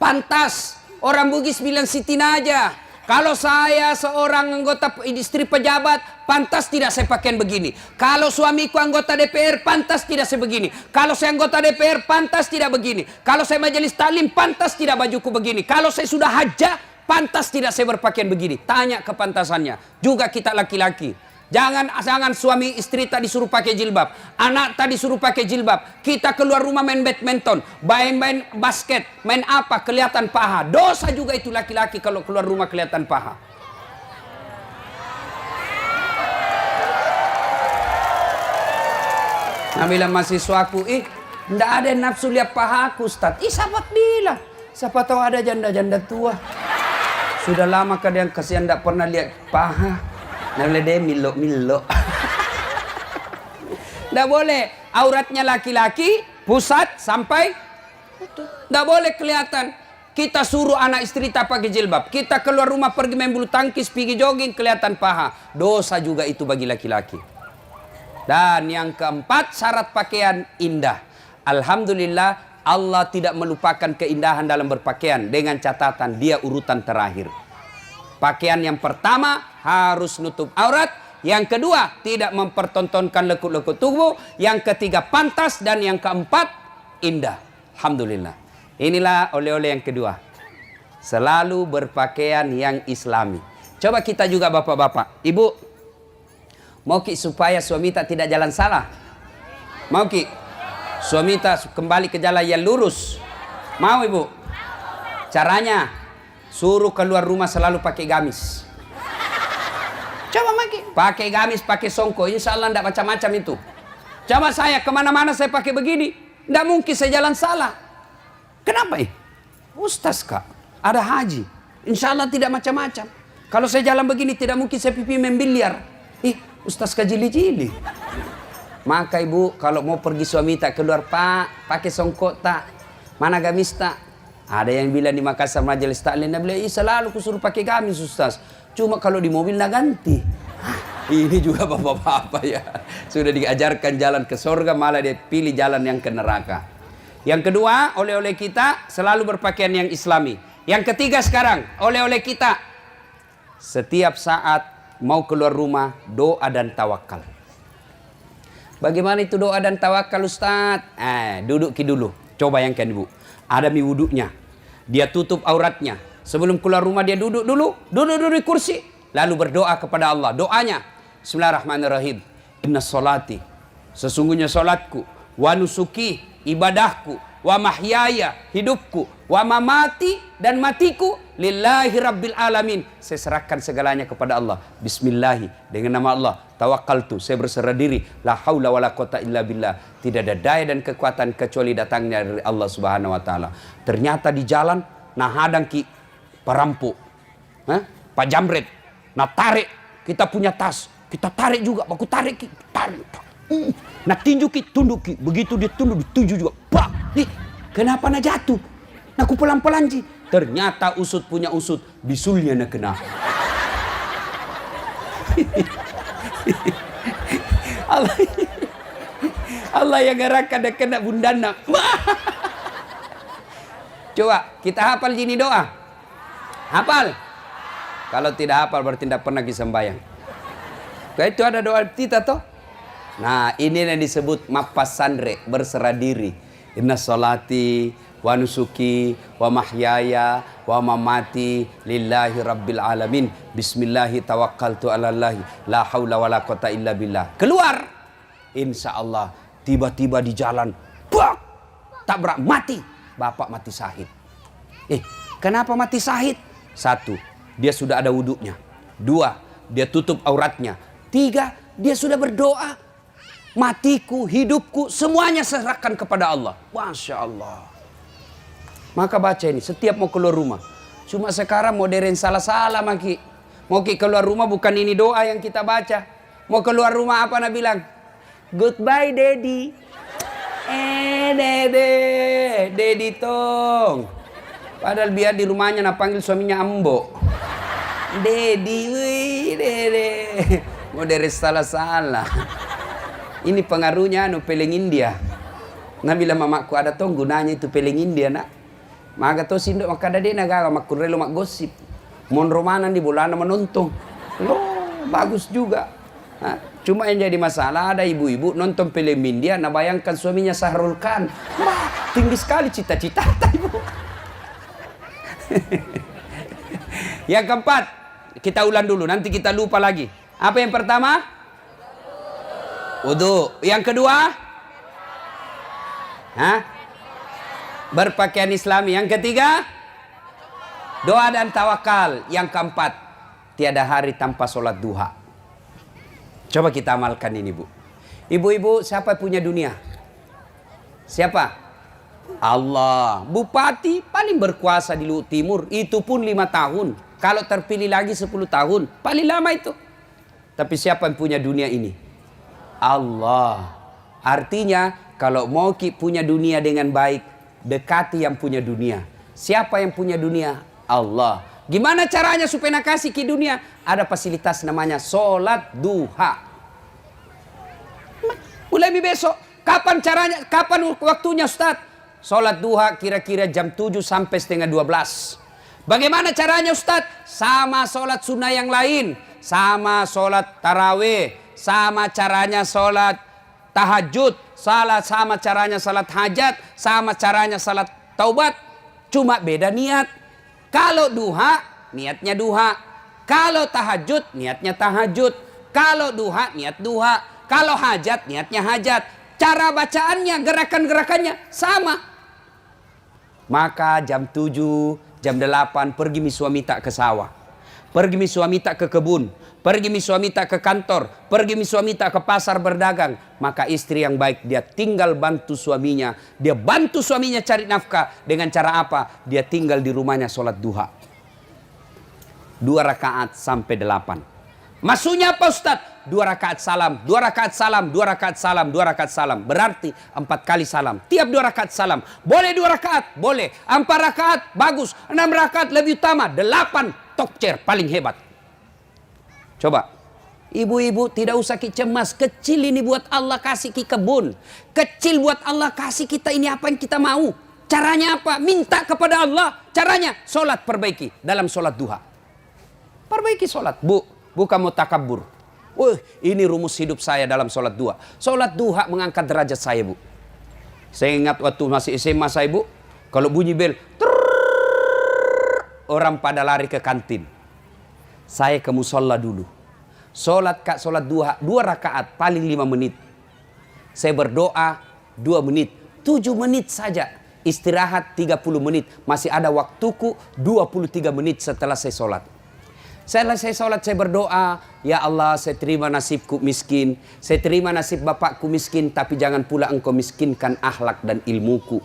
pantas. Orang Bugis bilang sitina aja. Kalau saya seorang anggota istri pejabat, pantas tidak saya pakaian begini. Kalau suamiku anggota DPR, pantas tidak saya begini. Kalau saya anggota DPR, pantas tidak begini. Kalau saya majelis taklim, pantas tidak bajuku begini. Kalau saya sudah hajah, pantas tidak saya berpakaian begini. Tanya kepantasannya. Juga kita laki-laki. Jangan suami istri tak disuruh pakai jilbab, anak tak disuruh pakai jilbab. Kita keluar rumah main badminton, main basket, main apa kelihatan paha. Dosa juga itu laki-laki kalau keluar rumah kelihatan paha. Nah bilang mahasiswaku, ndak ada nafsu lihat paha aku Ustaz. Sahabat bilang, siapa tahu ada janda-janda tua. Sudah lama kalian kasihan ndak pernah lihat paha. Namanya dia milok-milok. Nggak boleh. Auratnya laki-laki, pusat sampai. Nggak boleh kelihatan. Kita suruh anak istri tak pakai jilbab. Kita keluar rumah pergi main bulu tangkis, pergi jogging, kelihatan paha. Dosa juga itu bagi laki-laki. Dan yang keempat, syarat pakaian indah. Alhamdulillah, Allah tidak melupakan keindahan dalam berpakaian. Dengan catatan, dia urutan terakhir. Pakaian yang pertama harus nutup aurat. Yang kedua tidak mempertontonkan lekuk-lekuk tubuh. Yang ketiga pantas. Dan yang keempat indah. Alhamdulillah. Inilah oleh-oleh yang kedua. Selalu berpakaian yang islami. Coba kita juga bapak-bapak. Ibu, mau Ki supaya suami tak tidak jalan salah? Mau Ki? Suami tak kembali ke jalan yang lurus? Mau ibu? Caranya? Suruh keluar rumah selalu pakai gamis. Coba pakai gamis, pakai songko, insya Allah tidak macam-macam itu. Coba saya kemana-mana saya pakai begini, tidak mungkin saya jalan salah. Kenapa Ustaz kak, ada haji, insya Allah tidak macam-macam. Kalau saya jalan begini tidak mungkin saya pipi main biliar. Ustaz kajili-jili. Maka ibu kalau mau pergi suami tak keluar, pak pakai songkok tak, mana gamis tak. Ada yang bilang di Makassar majelis taklim, dia bilang selalu kusuruh pakai gamis Ustaz, cuma kalau di mobil nak ganti. Ini juga bapak-bapak ya, sudah diajarkan jalan ke surga malah dia pilih jalan yang ke neraka. Yang kedua, oleh-oleh kita selalu berpakaian yang islami. Yang ketiga sekarang, oleh-oleh kita setiap saat mau keluar rumah doa dan tawakal. Bagaimana itu doa dan tawakal Ustaz? Duduk dulu. Coba bayangkan ibu, ada wuduknya, dia tutup auratnya. Sebelum keluar rumah dia duduk dulu di kursi, lalu berdoa kepada Allah. Doanya, Bismillahirrahmanirrahim. Inna sholati, sesungguhnya solatku, wa nusuki, ibadahku, wa mahyaya, hidupku, wa mamati, dan matiku, lillahi rabbil alamin. Saya serahkan segalanya kepada Allah. Bismillahi, dengan nama Allah. Tawakkaltu, saya berserah diri. La haula wala quwata illa billah. Tidak ada daya dan kekuatan kecuali datangnya dari Allah Subhanahu wa taala. Ternyata di jalan nah hadang ki perampok. Pak Jamret. Nah tarik kita punya tas. Kita tarik juga, aku tarik ki, tarik. Nah tinju ki, tunduk ki. Begitu dia tunduk, ditunjuk juga. Pak, kenapa nak jatuh? Nah aku pelan-pelan ji. Ternyata usut punya usut, bisulnya nak kena. Allah yang gerakan dan kena bundana. Coba kita hafal gini doa. Hafal? Kalau tidak hafal berarti tidak pernah sembahyang. Itu ada doa kita toh. Nah ini yang disebut mapas sandre, berserah diri. Inna sholati wa nusuki wa mahyaya wa mamati lillahi rabbil alamin. Bismillahi tawakkaltu ala Allahi la haula wala quwata illa billah. Keluar, insya Allah tiba-tiba di jalan tabrak, mati. Bapak mati syahid. Kenapa mati syahid? Satu, dia sudah ada wuduknya. Dua, dia tutup auratnya. Tiga, dia sudah berdoa. Matiku, hidupku, semuanya serahkan kepada Allah. Masya Allah. Maka baca ini setiap mau keluar rumah. Cuma sekarang modern salah-salah maki. Mau keluar rumah bukan ini doa yang kita baca. Mau keluar rumah apa nak bilang? Goodbye daddy. Daddy tong. Padahal biar di rumahnya nak panggil suaminya Ambo. Daddy, wih, dede. Modern salah-salah. Ini pengaruhnya peleng India. Nah bilang mamaku ada tong gunanya itu peleng India nak. Maka to sindo maka ada dia naga makurelo mak gosip. Mon romanan di bulan menonton. Loh, bagus juga. Cuma yang jadi masalah ada ibu-ibu nonton film India, nah bayangkan suaminya Sahrul Khan. Wah, tinggi sekali cita-cita ibu. Yang keempat, kita ulang dulu, nanti kita lupa lagi. Apa yang pertama? Wudu. Yang kedua? Berpakaian Islami. Yang ketiga? Doa dan tawakal. Yang keempat, tiada hari tanpa sholat duha. Coba kita amalkan ini bu. Ibu-ibu siapa punya dunia? Siapa? Allah. Bupati paling berkuasa di Luhut Timur. Itu pun 5 tahun. Kalau terpilih lagi 10 tahun. Paling lama itu. Tapi siapa yang punya dunia ini? Allah. Artinya kalau mau punya dunia dengan baik, dekati yang punya dunia. Siapa yang punya dunia? Allah. Gimana caranya supaya nak kasih ke dunia? Ada fasilitas namanya sholat duha. Mulai besok. Kapan caranya? Kapan waktunya Ustaz? Sholat duha kira-kira jam 7 sampai setengah 12. Bagaimana caranya Ustaz? Sama sholat sunnah yang lain. Sama sholat tarawih. Sama caranya sholat tahajud. Sama caranya sholat hajat. Sama caranya sholat taubat. Cuma beda niat. Kalau duha, niatnya duha. Kalau tahajud, niatnya tahajud. Kalau duha, niat duha. Kalau hajat, niatnya hajat. Cara bacaannya, gerakan-gerakannya sama. Maka jam 7, jam 8 pergi mi suami tak ke sawah. Pergi mi suami tak ke kebun. pergi mi suamita ke kantor, pergi mi suamita ke pasar berdagang, maka istri yang baik dia tinggal bantu suaminya, dia bantu suaminya cari nafkah dengan cara apa? Dia tinggal di rumahnya sholat duha. 2 rakaat sampai 8. Maksudnya apa Ustaz? 2 rakaat salam, 2 rakaat salam, 2 rakaat salam, 2 rakaat salam. Berarti 4 kali salam. Tiap 2 rakaat salam. Boleh 2 rakaat? Boleh. 4 rakaat? Bagus. 6 rakaat lebih utama. 8 top chair paling hebat. Coba. Ibu-ibu tidak usah cemas. Kecil ini buat Allah kasih ki kebun. Kecil buat Allah kasih kita ini apa yang kita mau. Caranya apa? Minta kepada Allah. Caranya sholat perbaiki dalam sholat duha. Perbaiki sholat. Bukan mau takabur. Ini rumus hidup saya dalam sholat duha. Sholat duha mengangkat derajat saya, Bu. Saya ingat waktu masih SMA saya, Bu. Kalau bunyi bel, orang pada lari ke kantin. Saya ke musola dulu. Sholat duha 2 rakaat paling 5 menit. Saya berdoa 2 menit. 7 menit saja. Istirahat 30 menit. Masih ada waktuku 23 menit setelah saya sholat. Selesai sholat saya berdoa, ya Allah saya terima nasibku miskin, saya terima nasib bapakku miskin, tapi jangan pula engkau miskinkan akhlak dan ilmuku.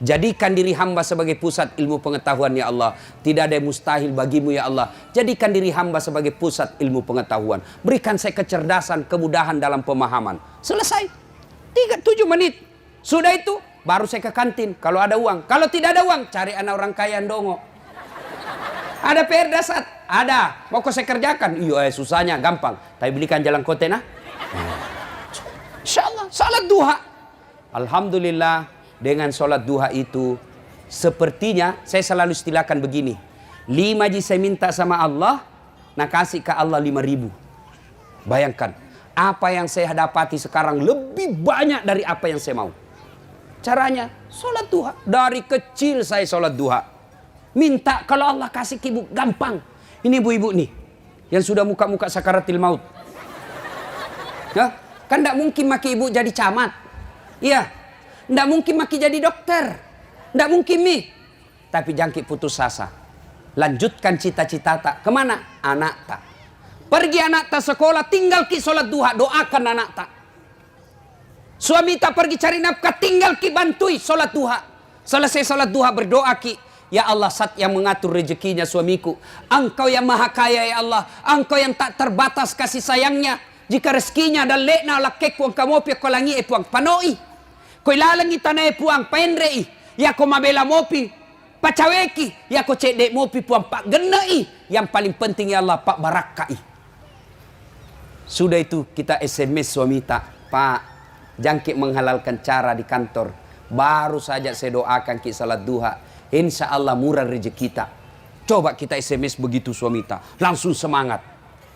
Jadikan diri hamba sebagai pusat ilmu pengetahuan ya Allah. Tidak ada yang mustahil bagimu ya Allah. Jadikan diri hamba sebagai pusat ilmu pengetahuan. Berikan saya kecerdasan, kemudahan dalam pemahaman. Selesai. 7 menit. Sudah itu baru saya ke kantin kalau ada uang. Kalau tidak ada uang, cari anak orang kaya yang dongo. Ada PR dasar? Ada. Mau kau saya kerjakan? Iya, susahnya gampang. Tapi belikan jalan kote nah. Insyaallah, salat duha. Alhamdulillah, dengan sholat duha itu sepertinya saya selalu istilahkan begini. 5 ji saya minta sama Allah, nah kasih ke Allah 5.000. Bayangkan, apa yang saya dapati sekarang lebih banyak dari apa yang saya mau. Caranya, sholat duha. Dari kecil saya sholat duha. Minta kalau Allah kasih ke ibu, gampang. Ini ibu-ibu nih, yang sudah muka-muka sakaratil maut. Ya, kan tidak mungkin maki ibu jadi camat. Iya, tidak mungkin maki jadi dokter. Tidak mungkin mi. Tapi jangkit putus asa. Lanjutkan cita-cita tak. Kemana? Anak tak. Pergi anak tak sekolah, tinggal ki sholat duha, doakan anak tak. Suami tak pergi cari nafkah, tinggal ki bantui sholat duha. Selesai sholat duha berdoa ki. Ya Allah, Sat yang mengatur rezekinya suamiku. Engkau yang maha kaya ya Allah. Engkau yang tak terbatas kasih sayangnya. Jika rezekinya dan lekna lakek kuang kamopi kolangi puang panoi. Ko ilalangi tanah puang pendrei. Ya ko mabela mopi pacaweki. Ya ko cedek mopi puang pak genai. Yang paling penting ya Allah pak barakai. Sudah itu kita SMS suami tak. Pak, jangkit menghalalkan cara di kantor. Baru saja saya doakan ki salat duha. Insya Allah murah rezeki kita. Coba kita SMS begitu suami kita, langsung semangat.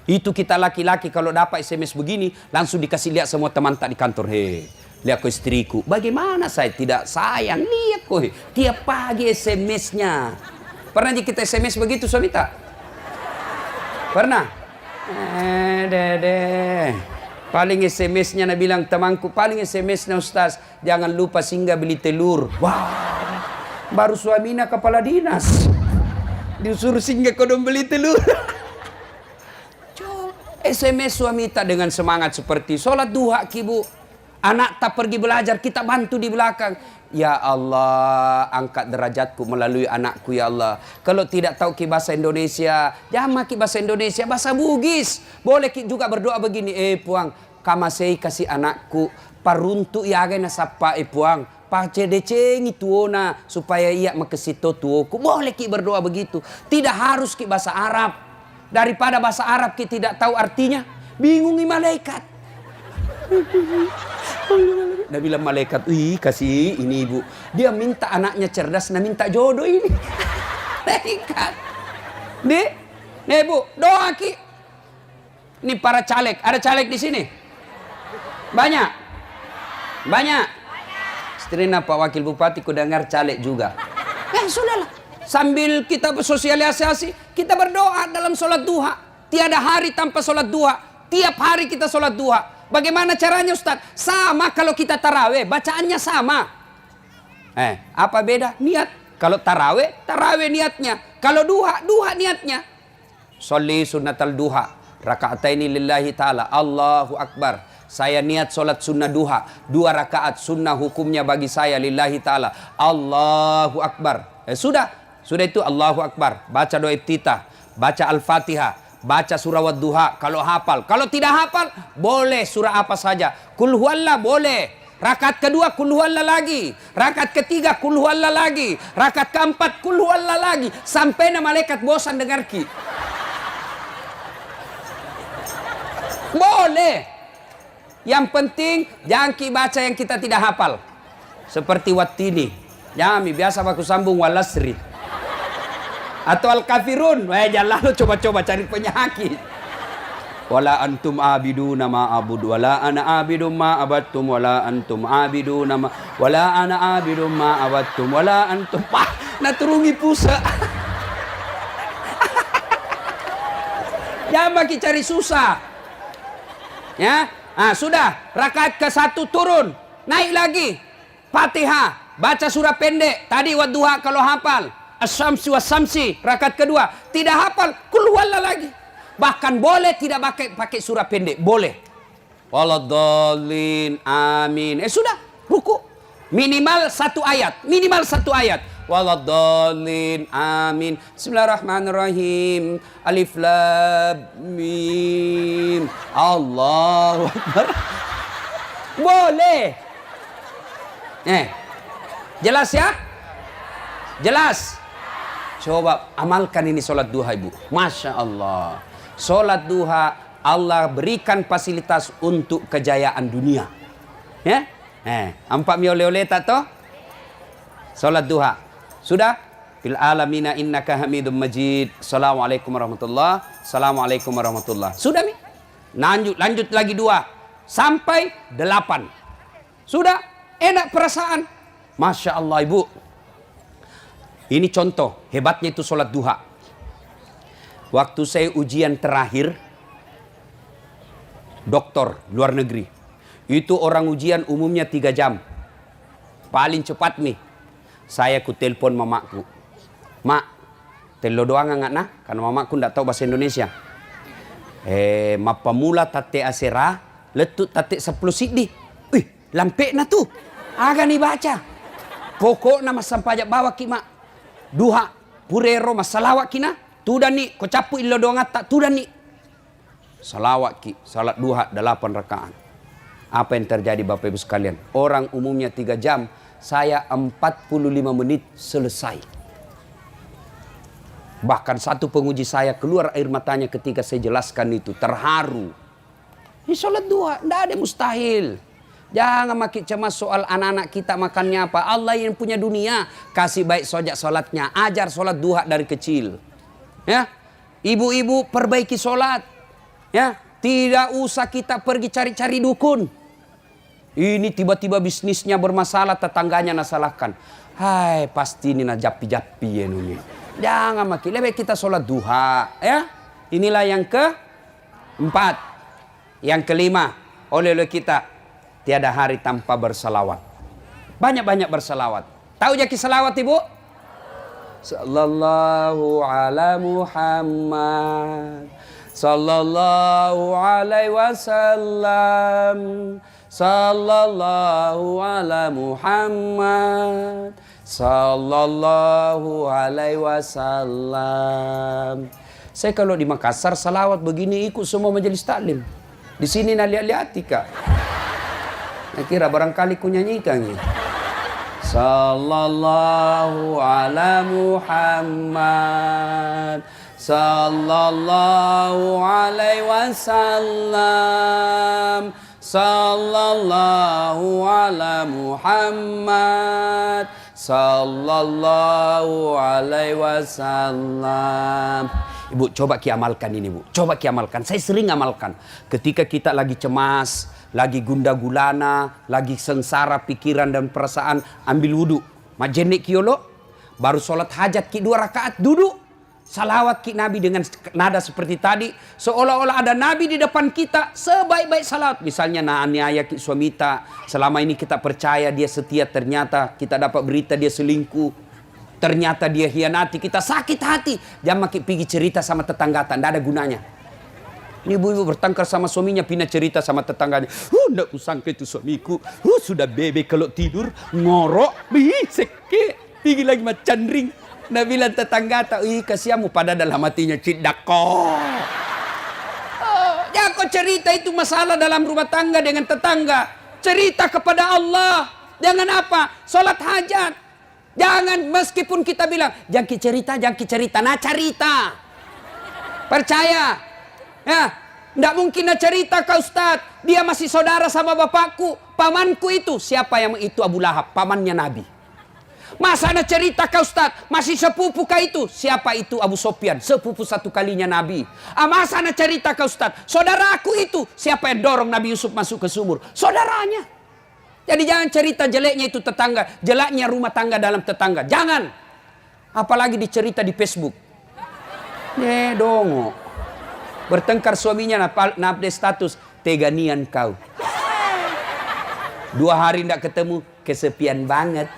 Itu kita laki-laki kalau dapat SMS begini, langsung dikasih lihat semua teman tak di kantor. Hei, lihat ko istriku. Bagaimana saya tidak sayang? Lihat ko, tiap pagi SMS-nya. Pernah kita SMS begitu suami tak? Pernah? Dede. Paling SMS-nya nak bilang temanku, paling SMS-nya Ustaz, jangan lupa singgah beli telur. Wah. Baru suaminya kepala dinas disuruh singgah kodong beli telur. SMS suami tak dengan semangat seperti sholat duha kibu. Anak tak pergi belajar, kita bantu di belakang. Ya Allah, angkat derajatku melalui anakku ya Allah. Kalau tidak tahu ki bahasa Indonesia, jangan ki bahasa Indonesia, bahasa Bugis. Boleh ki juga berdoa begini, puang, kamasei kasih anakku paruntu ya gana sapa puang. Pacedecengi tuona supaya ia makesito tuoku. Boleh ki berdoa begitu. Tidak harus ki bahasa Arab. Daripada bahasa Arab ki tidak tahu artinya, bingungi malaikat. Dia bilang malaikat, kasih ini ibu. Dia minta anaknya cerdas, nah minta jodoh ini. Malaikat. Nih bu, doa ki. Ini para caleg, ada caleg di sini? Banyak? Banyak? Istrina Pak Wakil Bupati ku dengar caleg juga. Sudahlah. Sambil kita bersosialisasi, kita berdoa dalam sholat duha. Tiada hari tanpa sholat duha. Tiap hari kita sholat duha. Bagaimana caranya Ustaz? Sama kalau kita taraweh, bacaannya sama. Apa beda? Niat. Kalau taraweh, taraweh niatnya. Kalau duha, duha niatnya. Sholli sunnatal duha. Raka'ataini lillahi ta'ala. Allahu Akbar. Saya niat solat sunnah duha. 2 rakaat sunnah hukumnya bagi saya lillahi ta'ala. Allahu Akbar. Sudah itu Allahu Akbar. Baca doa iftitah. Baca Al-Fatihah. Baca surah Wadduha kalau hafal. Kalau tidak hafal, boleh surah apa saja. Kul huwallah boleh. Rakaat kedua kul huwallah lagi. Rakaat ketiga kul huwallah lagi. Rakaat keempat kul huwallah lagi. Sampai malaikat bosan dengar ki. Boleh. Yang penting jangan ki baca yang kita tidak hafal. Seperti Wattini. Jangan biasa aku sambung walasri. Atau Al-Kafirun. Jangan lalu coba-coba cari penyakit. Wala antum abiduna ma abud wala ana abidum ma abattum wala antum abiduna ma wala ana abidum ma abattum wala antum naturungi pusa. Jangan bagi cari susah. Ya, sudah rakaat ke-1 turun, naik lagi Fatihah, baca surah pendek. Tadi Wadduha kalau hafal, Asy-Syamsi was-Syamsi rakaat kedua. Tidak hafal, Qul huwallah lagi. Bahkan boleh tidak pakai surah pendek, boleh. Waladhdallin, amin. Sudah, ruku. Minimal 1 ayat, Waladhdallin, amin. Bismillahirrahmanirrahim. Alif lam mim. Allahu Akbar. Boleh. Jelas ya? Jelas. Coba amalkan ini solat duha, Ibu. Masya Allah. Solat duha Allah berikan fasilitas untuk kejayaan dunia. Ya? Ampak mi oleh-oleh tak toh? Solat duha. Sudah? Fil alamina innaka hamidum majid. Assalamualaikum warahmatullahi. Assalamualaikum warahmatullahi. Sudah mi? Lanjut lagi 2 sampai 8. Sudah? Enak perasaan. Masya Allah, Ibu. Ini contoh hebatnya itu solat duha. Waktu saya ujian terakhir, doktor luar negeri, itu orang ujian umumnya 3 jam. Paling cepat nih. Saya ku telepon mamaku. Mak, telo doang nggak nah? Karena mamaku nggak tahu bahasa Indonesia. Mapamula tate asera, letut tate 10 sidi. Wih, lampe na tuh. Aga nih baca. Pokok nama sampajak bawa ki mak. Duha, purero masalawat kina. Tudan ni, ko capu ilo doang tak tudan ni. Salawat ki, salat duha 8 rakaat. Apa yang terjadi Bapak Ibu sekalian? Orang umumnya 3 jam, saya 45 menit selesai. Bahkan satu penguji saya keluar air matanya ketika saya jelaskan itu, terharu. Ini salat duha, tidak ada mustahil. Jangan makin cemas soal anak-anak kita makannya apa. Allah yang punya dunia, kasih baik sojak salatnya, ajar salat duha dari kecil. Ya, ibu-ibu perbaiki sholat. Ya, tidak usah kita pergi cari-cari dukun. Ini tiba-tiba bisnisnya bermasalah, tetangganya nasalahkan. Hai, pasti ini japi-japi ya ini. Jangan makin, lebih kita sholat duha. Ya, inilah yang ke-4. Yang ke-5, oleh kita tiada hari tanpa bersalawat. Banyak-banyak bersalawat. Tahu jaki salawat, Ibu? Sallallahu ala Muhammad, sallallahu alaihi wasallam, sallallahu ala Muhammad, sallallahu alaihi wasallam. Saya kalau di Makassar salawat begini ikut semua majelis taklim. Di sini nak lihat-lihat Kak. Saya kira barangkali ku nyanyikan ya. Sallallahu ala Muhammad, sallallahu alaihi wasallam, sallallahu ala Muhammad, sallallahu alaihi wasallam. Ibu coba amalkan ini, Bu. Coba amalkan. Saya sering amalkan. Ketika kita lagi cemas, lagi gundah gulana, lagi sengsara pikiran dan perasaan, ambil wudhu. Majenik kiolo, baru sholat hajat ki 2 rakaat, duduk. Salawat ki Nabi dengan nada seperti tadi. Seolah-olah ada Nabi di depan kita, sebaik-baik salawat. Misalnya aniaya ki suamita, selama ini kita percaya dia setia, ternyata kita dapat berita dia selingkuh. Ternyata dia hianati, kita sakit hati. Jangan makin pergi cerita sama tetangga, tidak ada gunanya. Ini ibu-ibu bertengkar sama suaminya, pindah cerita sama tetangganya. Nggak kusangka itu suamiku. Sudah bebe kalau tidur, ngorok, biseke. Tinggi lagi macan ring. Nah bilang tetangga, kasihamu pada dalam hatinya cidako. Ya kau cerita itu masalah dalam rumah tangga dengan tetangga. Cerita kepada Allah. Jangan apa? Sholat hajat. Jangan meskipun kita bilang, jangan cerita. Nah cerita. Percaya. Ya, tidak mungkin nak cerita ke Ustaz. Dia masih saudara sama bapakku. Pamanku itu. Siapa yang itu? Abu Lahab. Pamannya Nabi. Masa nak cerita ke Ustaz? Masih sepupu kah itu? Siapa itu? Abu Sofyan. Sepupu satu kalinya Nabi. Masa nak cerita ke Ustaz? Saudara aku itu. Siapa yang dorong Nabi Yusuf masuk ke sumur? Saudaranya. Jadi jangan cerita jeleknya itu tetangga. Jeleknya rumah tangga dalam tetangga. Jangan. Apalagi dicerita di Facebook. Dongo. Bertengkar suaminya update status, teganian kau. 2 hari tidak ketemu, kesepian banget.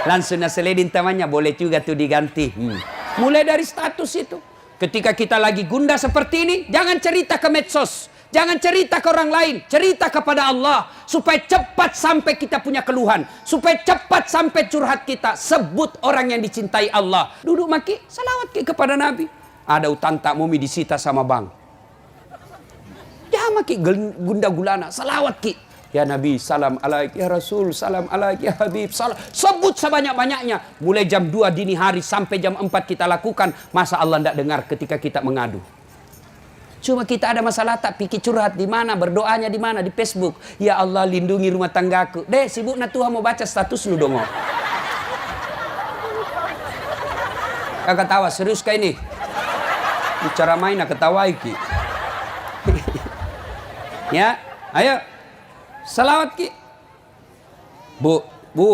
Langsung naseledin temannya, boleh juga tuh diganti. Mulai dari status itu. Ketika kita lagi gundah seperti ini, jangan cerita ke medsos. Jangan cerita ke orang lain. Cerita kepada Allah. Supaya cepat sampai kita punya keluhan. Supaya cepat sampai curhat kita. Sebut orang yang dicintai Allah. Duduk maki, salawat kepada Nabi. Ada utang tak mumi disita sama bank. Jangan maki gunda gulana. Salawat ki. Ya Nabi, salam alaik. Ya Rasul, salam alaik. Ya Habib, salam. Sebut sebanyak-banyaknya. Mulai jam 2 dini hari sampai jam 4 kita lakukan. Masa Allah tidak dengar ketika kita mengadu. Cuma kita ada masalah tak pikir curhat di mana, berdoanya di mana, di Facebook. Ya Allah lindungi rumah tanggaku. Sibuk na Tuhan mau baca status lu dong. Kakak tawa, serius kah ini? Bicara main nak ketawa iki. Ya, ayo. Salawat ki. Bu,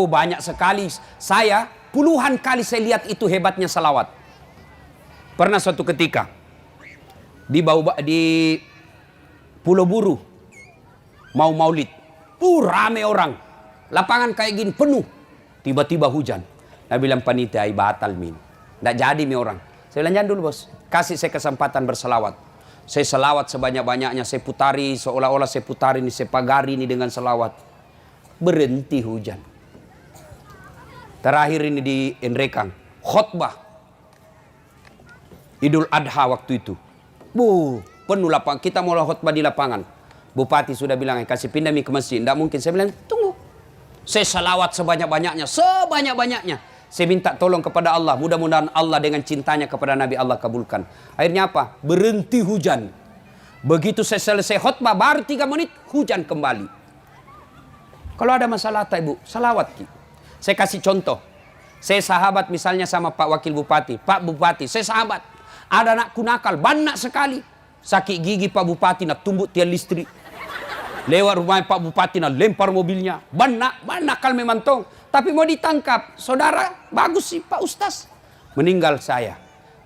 banyak sekali. Saya puluhan kali saya lihat itu hebatnya salawat. Pernah suatu ketika di Pulau Buru mau maulid. Rame orang. Lapangan kayak gini penuh. Tiba-tiba hujan. Nah bilang panitia, batal min. Nggak jadi mi orang. Saya bilang jangan dulu bos. Kasih saya kesempatan berselawat. Saya selawat sebanyak-banyaknya. Saya putari seolah-olah saya putari ini. Saya pagari ini dengan selawat. Berhenti hujan. Terakhir ini di Enrekang. Khotbah. Idul Adha waktu itu. Penuh lapangan. Kita mau khotbah di lapangan. Bupati sudah bilang, kasih pindah ke masjid. Tidak mungkin. Saya bilang, tunggu. Saya selawat sebanyak-banyaknya. Sebanyak-banyaknya. Saya minta tolong kepada Allah. Mudah-mudahan Allah dengan cintanya kepada Nabi Allah kabulkan. Akhirnya apa? Berhenti hujan. Begitu saya selesai khutbah, baru 3 menit, hujan kembali. Kalau ada masalah tak ibu, salawat ki. Saya kasih contoh. Saya sahabat misalnya sama Pak Wakil Bupati. Pak Bupati, saya sahabat. Ada anakku nakal, banyak sekali. Sakit gigi Pak Bupati, nak tumbuk tiang listrik. Lewat rumah Pak Bupati, nak lempar mobilnya. Banyak nakal memang tong. Tapi mau ditangkap. Saudara, bagus sih Pak Ustaz. Meninggal saya.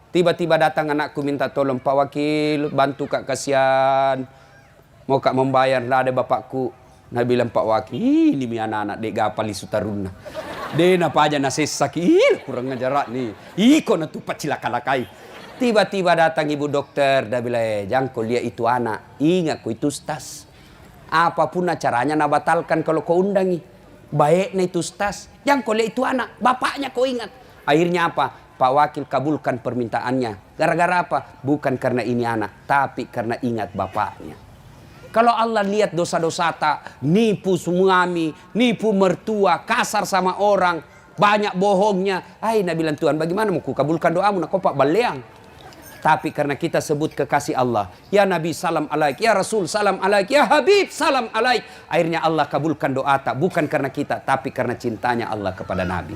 Tiba-tiba datang anakku minta tolong. Pak Wakil, bantu kak kasihan. Mau kak membayar, tidak ada bapakku. Nah bilang Pak Wakil, ini mi anak-anak dek gapali sutaruna. Dek napa aja nasi sakit. Kurang ngajarak nih. Iko na tupat cilaka-lakai. Tiba-tiba datang ibu dokter. Dia bilang, jangan kau lihat itu anak. Ingat kau itu Ustaz. Apapun caranya nak batalkan kalau kau undangi. Baiknya itu Ustaz. Yang kau lihat itu anak. Bapaknya kau ingat. Akhirnya apa? Pak Wakil kabulkan permintaannya. Gara-gara apa? Bukan karena ini anak. Tapi karena ingat bapaknya. Kalau Allah lihat dosa-dosa tak. Nipu suami. Nipu mertua. Kasar sama orang. Banyak bohongnya. Nabi bilang Tuhan bagaimana mau kabulkan doamu. Nak kau pak baleang. Tapi karena kita sebut kekasih Allah. Ya Nabi salam alaik. Ya Rasul salam alaik. Ya Habib salam alaik. Akhirnya Allah kabulkan doa tak. Bukan karena kita. Tapi karena cintanya Allah kepada Nabi.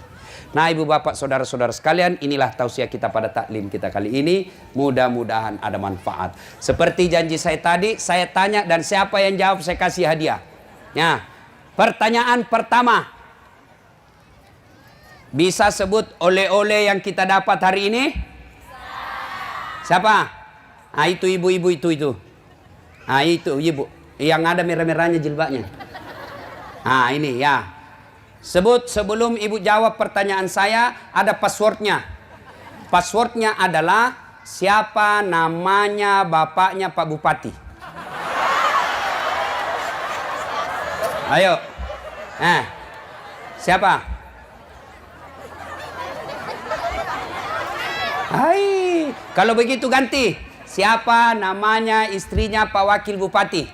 Nah ibu bapak saudara-saudara sekalian. Inilah tausiah kita pada taklim kita kali ini. Mudah-mudahan ada manfaat. Seperti janji saya tadi. Saya tanya dan siapa yang jawab saya kasih hadiah. Ya. Pertanyaan pertama. Bisa sebut oleh-oleh yang kita dapat hari ini? Siapa? Itu ibu-ibu itu. Itu ibu. Yang ada merah-merahnya jilbabnya. Ini ya. Sebut sebelum ibu jawab pertanyaan saya, ada passwordnya. Passwordnya adalah siapa namanya bapaknya Pak Bupati? Ayo. Siapa? Hai, kalau begitu ganti. Siapa namanya istrinya Pak Wakil Bupati?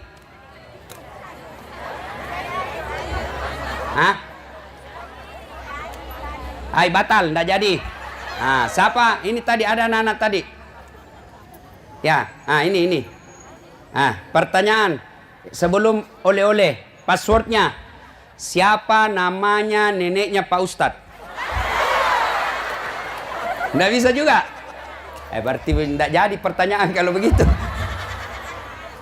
Hah? Hai, batal, ndak jadi. Siapa? Ini tadi ada anak-anak tadi. Ya, ini. Pertanyaan sebelum oleh-oleh, passwordnya. Siapa namanya neneknya Pak Ustadz? Nggak bisa juga. Berarti nggak jadi pertanyaan kalau begitu.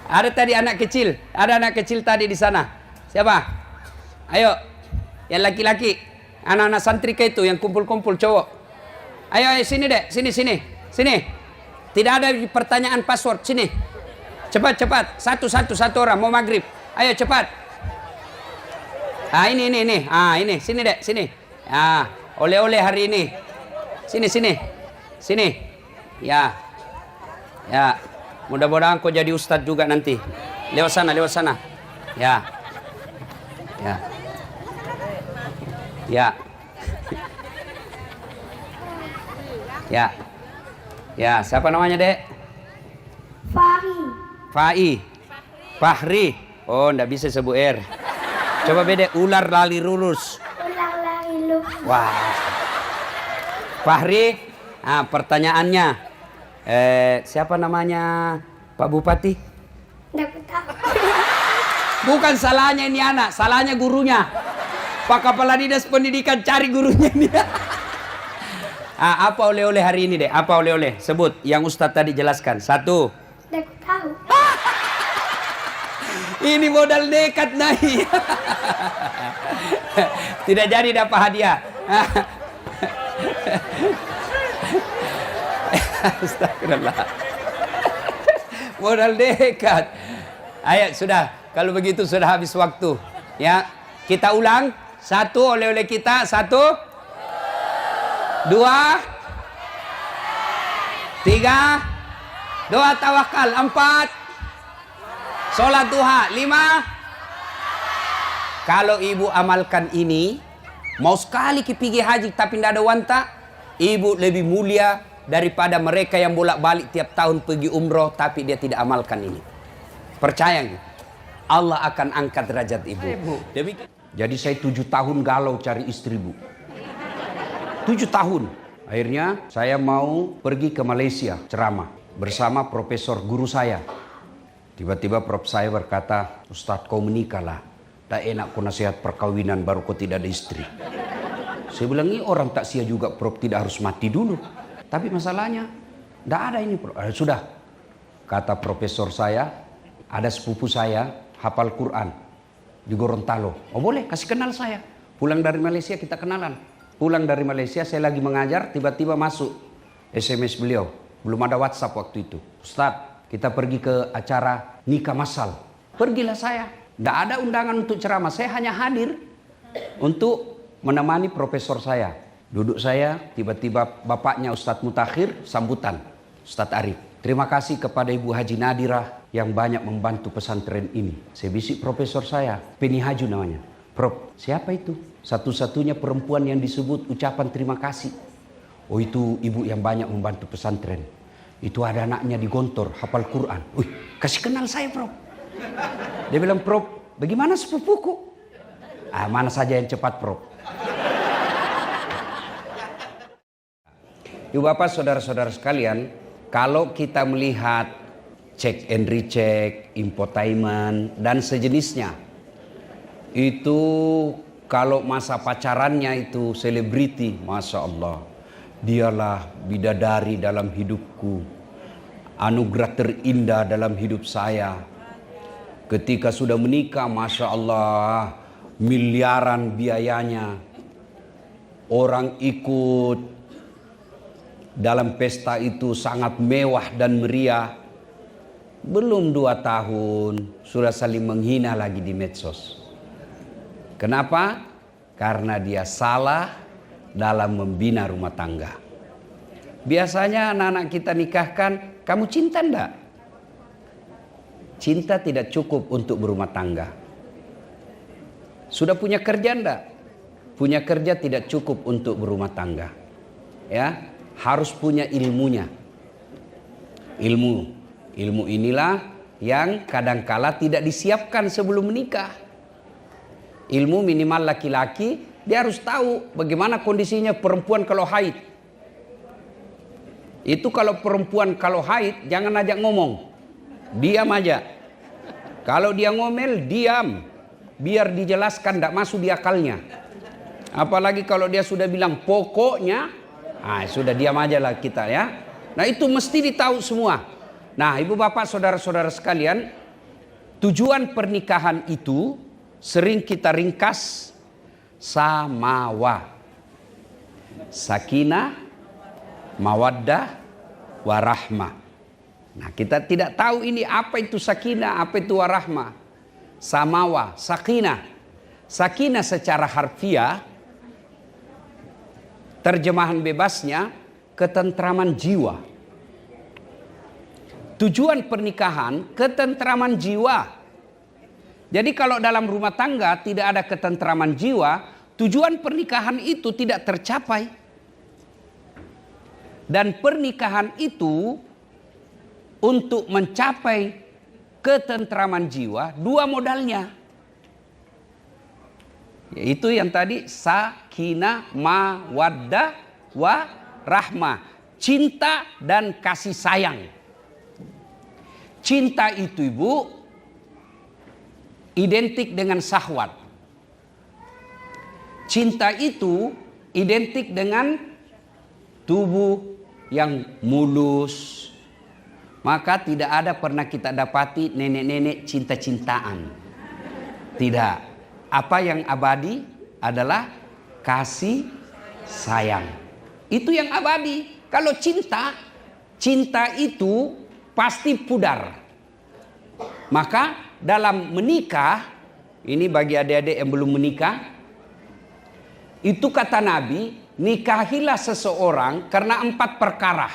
Ada tadi anak kecil tadi di sana. Siapa? Ayo, yang laki-laki, anak-anak santri itu yang kumpul-kumpul cowok. Ayo sini dek, sini. Tidak ada pertanyaan password, sini. Cepat, satu orang mau maghrib. Ayo cepat. Ini. Ini, sini dek, sini. Oleh-oleh hari ini. Sini. Ya. Mudah-mudahan kau jadi ustadz juga nanti. Lewat sana. Ya. Ya, siapa namanya, Dek? Fahri. Oh, ndak bisa sebut R. Coba beda, ular lali lurus. Wah. Fahri, pertanyaannya. Siapa namanya Pak Bupati? Nggak tahu. Bukan salahnya ini anak, salahnya gurunya. Pak Kepala Dinas Pendidikan cari gurunya ini. Apa oleh-oleh hari ini, Dek? Apa oleh-oleh? Sebut yang Ustadz tadi jelaskan. 1. Nggak tahu. Ini modal nekat naik. Tidak jadi dapat hadiah. Astagfirullah. Modal nekat. Ayo sudah, kalau begitu sudah habis waktu. Ya, kita ulang. 1 oleh-oleh kita. 1 2 3 doa tawakal. 4 sholat duha. 5 kalau ibu amalkan ini, mau sekali pergi haji tapi tidak ada wanta, ibu lebih mulia daripada mereka yang bolak-balik tiap tahun pergi umroh tapi dia tidak amalkan ini. Percaya nggak? Allah akan angkat derajat ibu. Jadi saya 7 tahun galau cari istri, Bu. 7 tahun. Akhirnya saya mau pergi ke Malaysia ceramah bersama profesor guru saya. Tiba-tiba prof saya berkata, Ustadz kau menikahlah. Tak enak kau nasihat perkawinan baru kau tidak ada istri. Saya bilang, ini orang tak sia juga prof, tidak harus mati dulu. Tapi masalahnya, tidak ada ini prof. Sudah, kata profesor saya, ada sepupu saya hafal Quran di Gorontalo. Oh boleh, kasih kenal saya. Pulang dari Malaysia kita kenalan. Pulang dari Malaysia saya lagi mengajar, tiba-tiba masuk SMS beliau. Belum ada WhatsApp waktu itu. Ustadz, kita pergi ke acara nikah massal. Pergilah saya. Tidak ada undangan untuk ceramah. Saya hanya hadir untuk menemani profesor saya. Duduk saya, tiba-tiba bapaknya Ustadz Mutakhir sambutan. Ustadz Arif, terima kasih kepada Ibu Haji Nadirah yang banyak membantu pesantren ini. Saya bisik profesor saya, Penny Haju namanya. Prof, siapa itu? Satu-satunya perempuan yang disebut ucapan terima kasih. Oh itu ibu yang banyak membantu pesantren. Itu ada anaknya di Gontor, hafal Quran. Kasih kenal saya, Prof. Dia bilang, Prof, bagaimana sepupuku? Mana saja yang cepat, Prof. Ibu bapak, saudara-saudara sekalian, kalau kita melihat check and recheck, infotainment, dan sejenisnya, itu kalau masa pacarannya itu selebriti, Masya Allah. Dialah bidadari dalam hidupku, anugerah terindah dalam hidup saya. Ketika sudah menikah, Masya Allah, miliaran biayanya. Orang ikut dalam pesta itu sangat mewah dan meriah. Belum 2 tahun, sudah saling menghina lagi di medsos. Kenapa? Karena dia salah dalam membina rumah tangga. Biasanya anak-anak kita nikahkan, kamu cinta enggak? Cinta tidak cukup untuk berumah tangga. Sudah punya kerja enggak? Punya kerja tidak cukup untuk berumah tangga. Ya, harus punya ilmunya. Ilmu inilah yang kadangkala tidak disiapkan sebelum menikah. Ilmu minimal laki-laki, dia harus tahu bagaimana kondisinya perempuan kalau haid. Itu kalau perempuan kalau haid, jangan ajak ngomong. Diam aja. Kalau dia ngomel, diam. Biar dijelaskan, tidak masuk di akalnya. Apalagi kalau dia sudah bilang pokoknya, sudah diam aja lah kita ya. Nah itu mesti ditahu semua. Nah ibu bapak saudara-saudara sekalian, tujuan pernikahan itu sering kita ringkas samawa. Sakinah, mawaddah, warahmah. Nah kita tidak tahu ini apa itu sakinah, apa itu warahmah. Samawa, sakinah. Sakinah secara harfiah, terjemahan bebasnya ketentraman jiwa. Tujuan pernikahan ketentraman jiwa. Jadi kalau dalam rumah tangga tidak ada ketentraman jiwa, tujuan pernikahan itu tidak tercapai. Dan pernikahan itu untuk mencapai ketentraman jiwa, dua modalnya. Yaitu yang tadi sakinah, mawaddah, warahmah. Cinta dan kasih sayang. Cinta itu ibu identik dengan syahwat. Cinta itu identik dengan tubuh yang mulus. Maka tidak ada pernah kita dapati nenek-nenek cinta-cintaan. Tidak. Apa yang abadi adalah kasih sayang. Itu yang abadi. Kalau cinta itu pasti pudar. Maka dalam menikah, ini bagi adik-adik yang belum menikah, itu kata Nabi, nikahilah seseorang karena 4 perkara.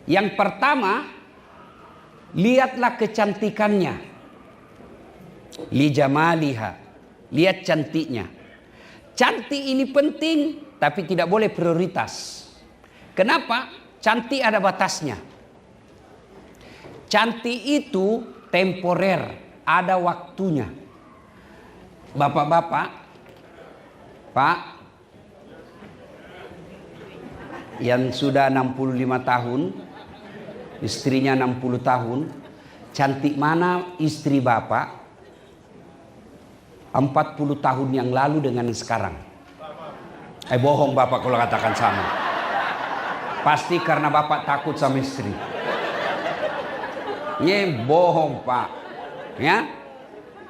Yang pertama, lihatlah kecantikannya. Li jamaliha, lihat cantiknya. Cantik ini penting, tapi tidak boleh prioritas. Kenapa? Cantik ada batasnya. Cantik itu temporer, ada waktunya. Bapak-bapak, Pak, yang sudah 65 tahun, istrinya 60 tahun, cantik mana istri bapak 40 tahun yang lalu dengan sekarang? Bohong bapak kalau katakan sama. Pasti karena bapak takut sama istri. Bohong pak. Ya,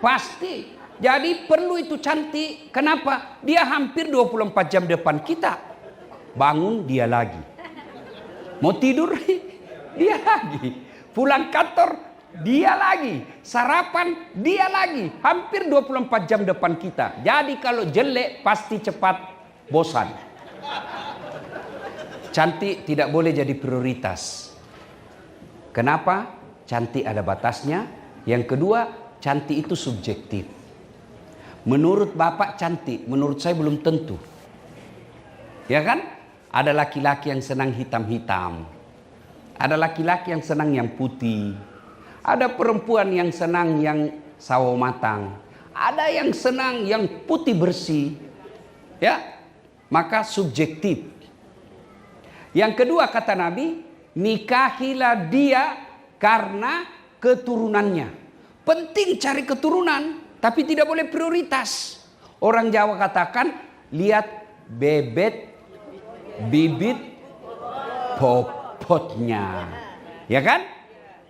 pasti. Jadi perlu itu cantik. Kenapa? Dia hampir 24 jam depan kita. Bangun dia lagi. Mau tidur dia lagi. Pulang kantor dia lagi. Sarapan dia lagi. Hampir 24 jam depan kita. Jadi kalau jelek pasti cepat bosan. Cantik tidak boleh jadi prioritas. Kenapa? Cantik ada batasnya. Yang kedua, cantik itu subjektif. Menurut bapak cantik, menurut saya belum tentu. Ya kan? Ada laki-laki yang senang hitam-hitam. Ada laki-laki yang senang yang putih. Ada perempuan yang senang yang sawo matang. Ada yang senang yang putih bersih. Ya, maka subjektif. Yang kedua kata Nabi, nikahilah dia karena keturunannya. Penting cari keturunan, tapi tidak boleh prioritas. Orang Jawa katakan, lihat bebet, bibit, popotnya. Ya kan?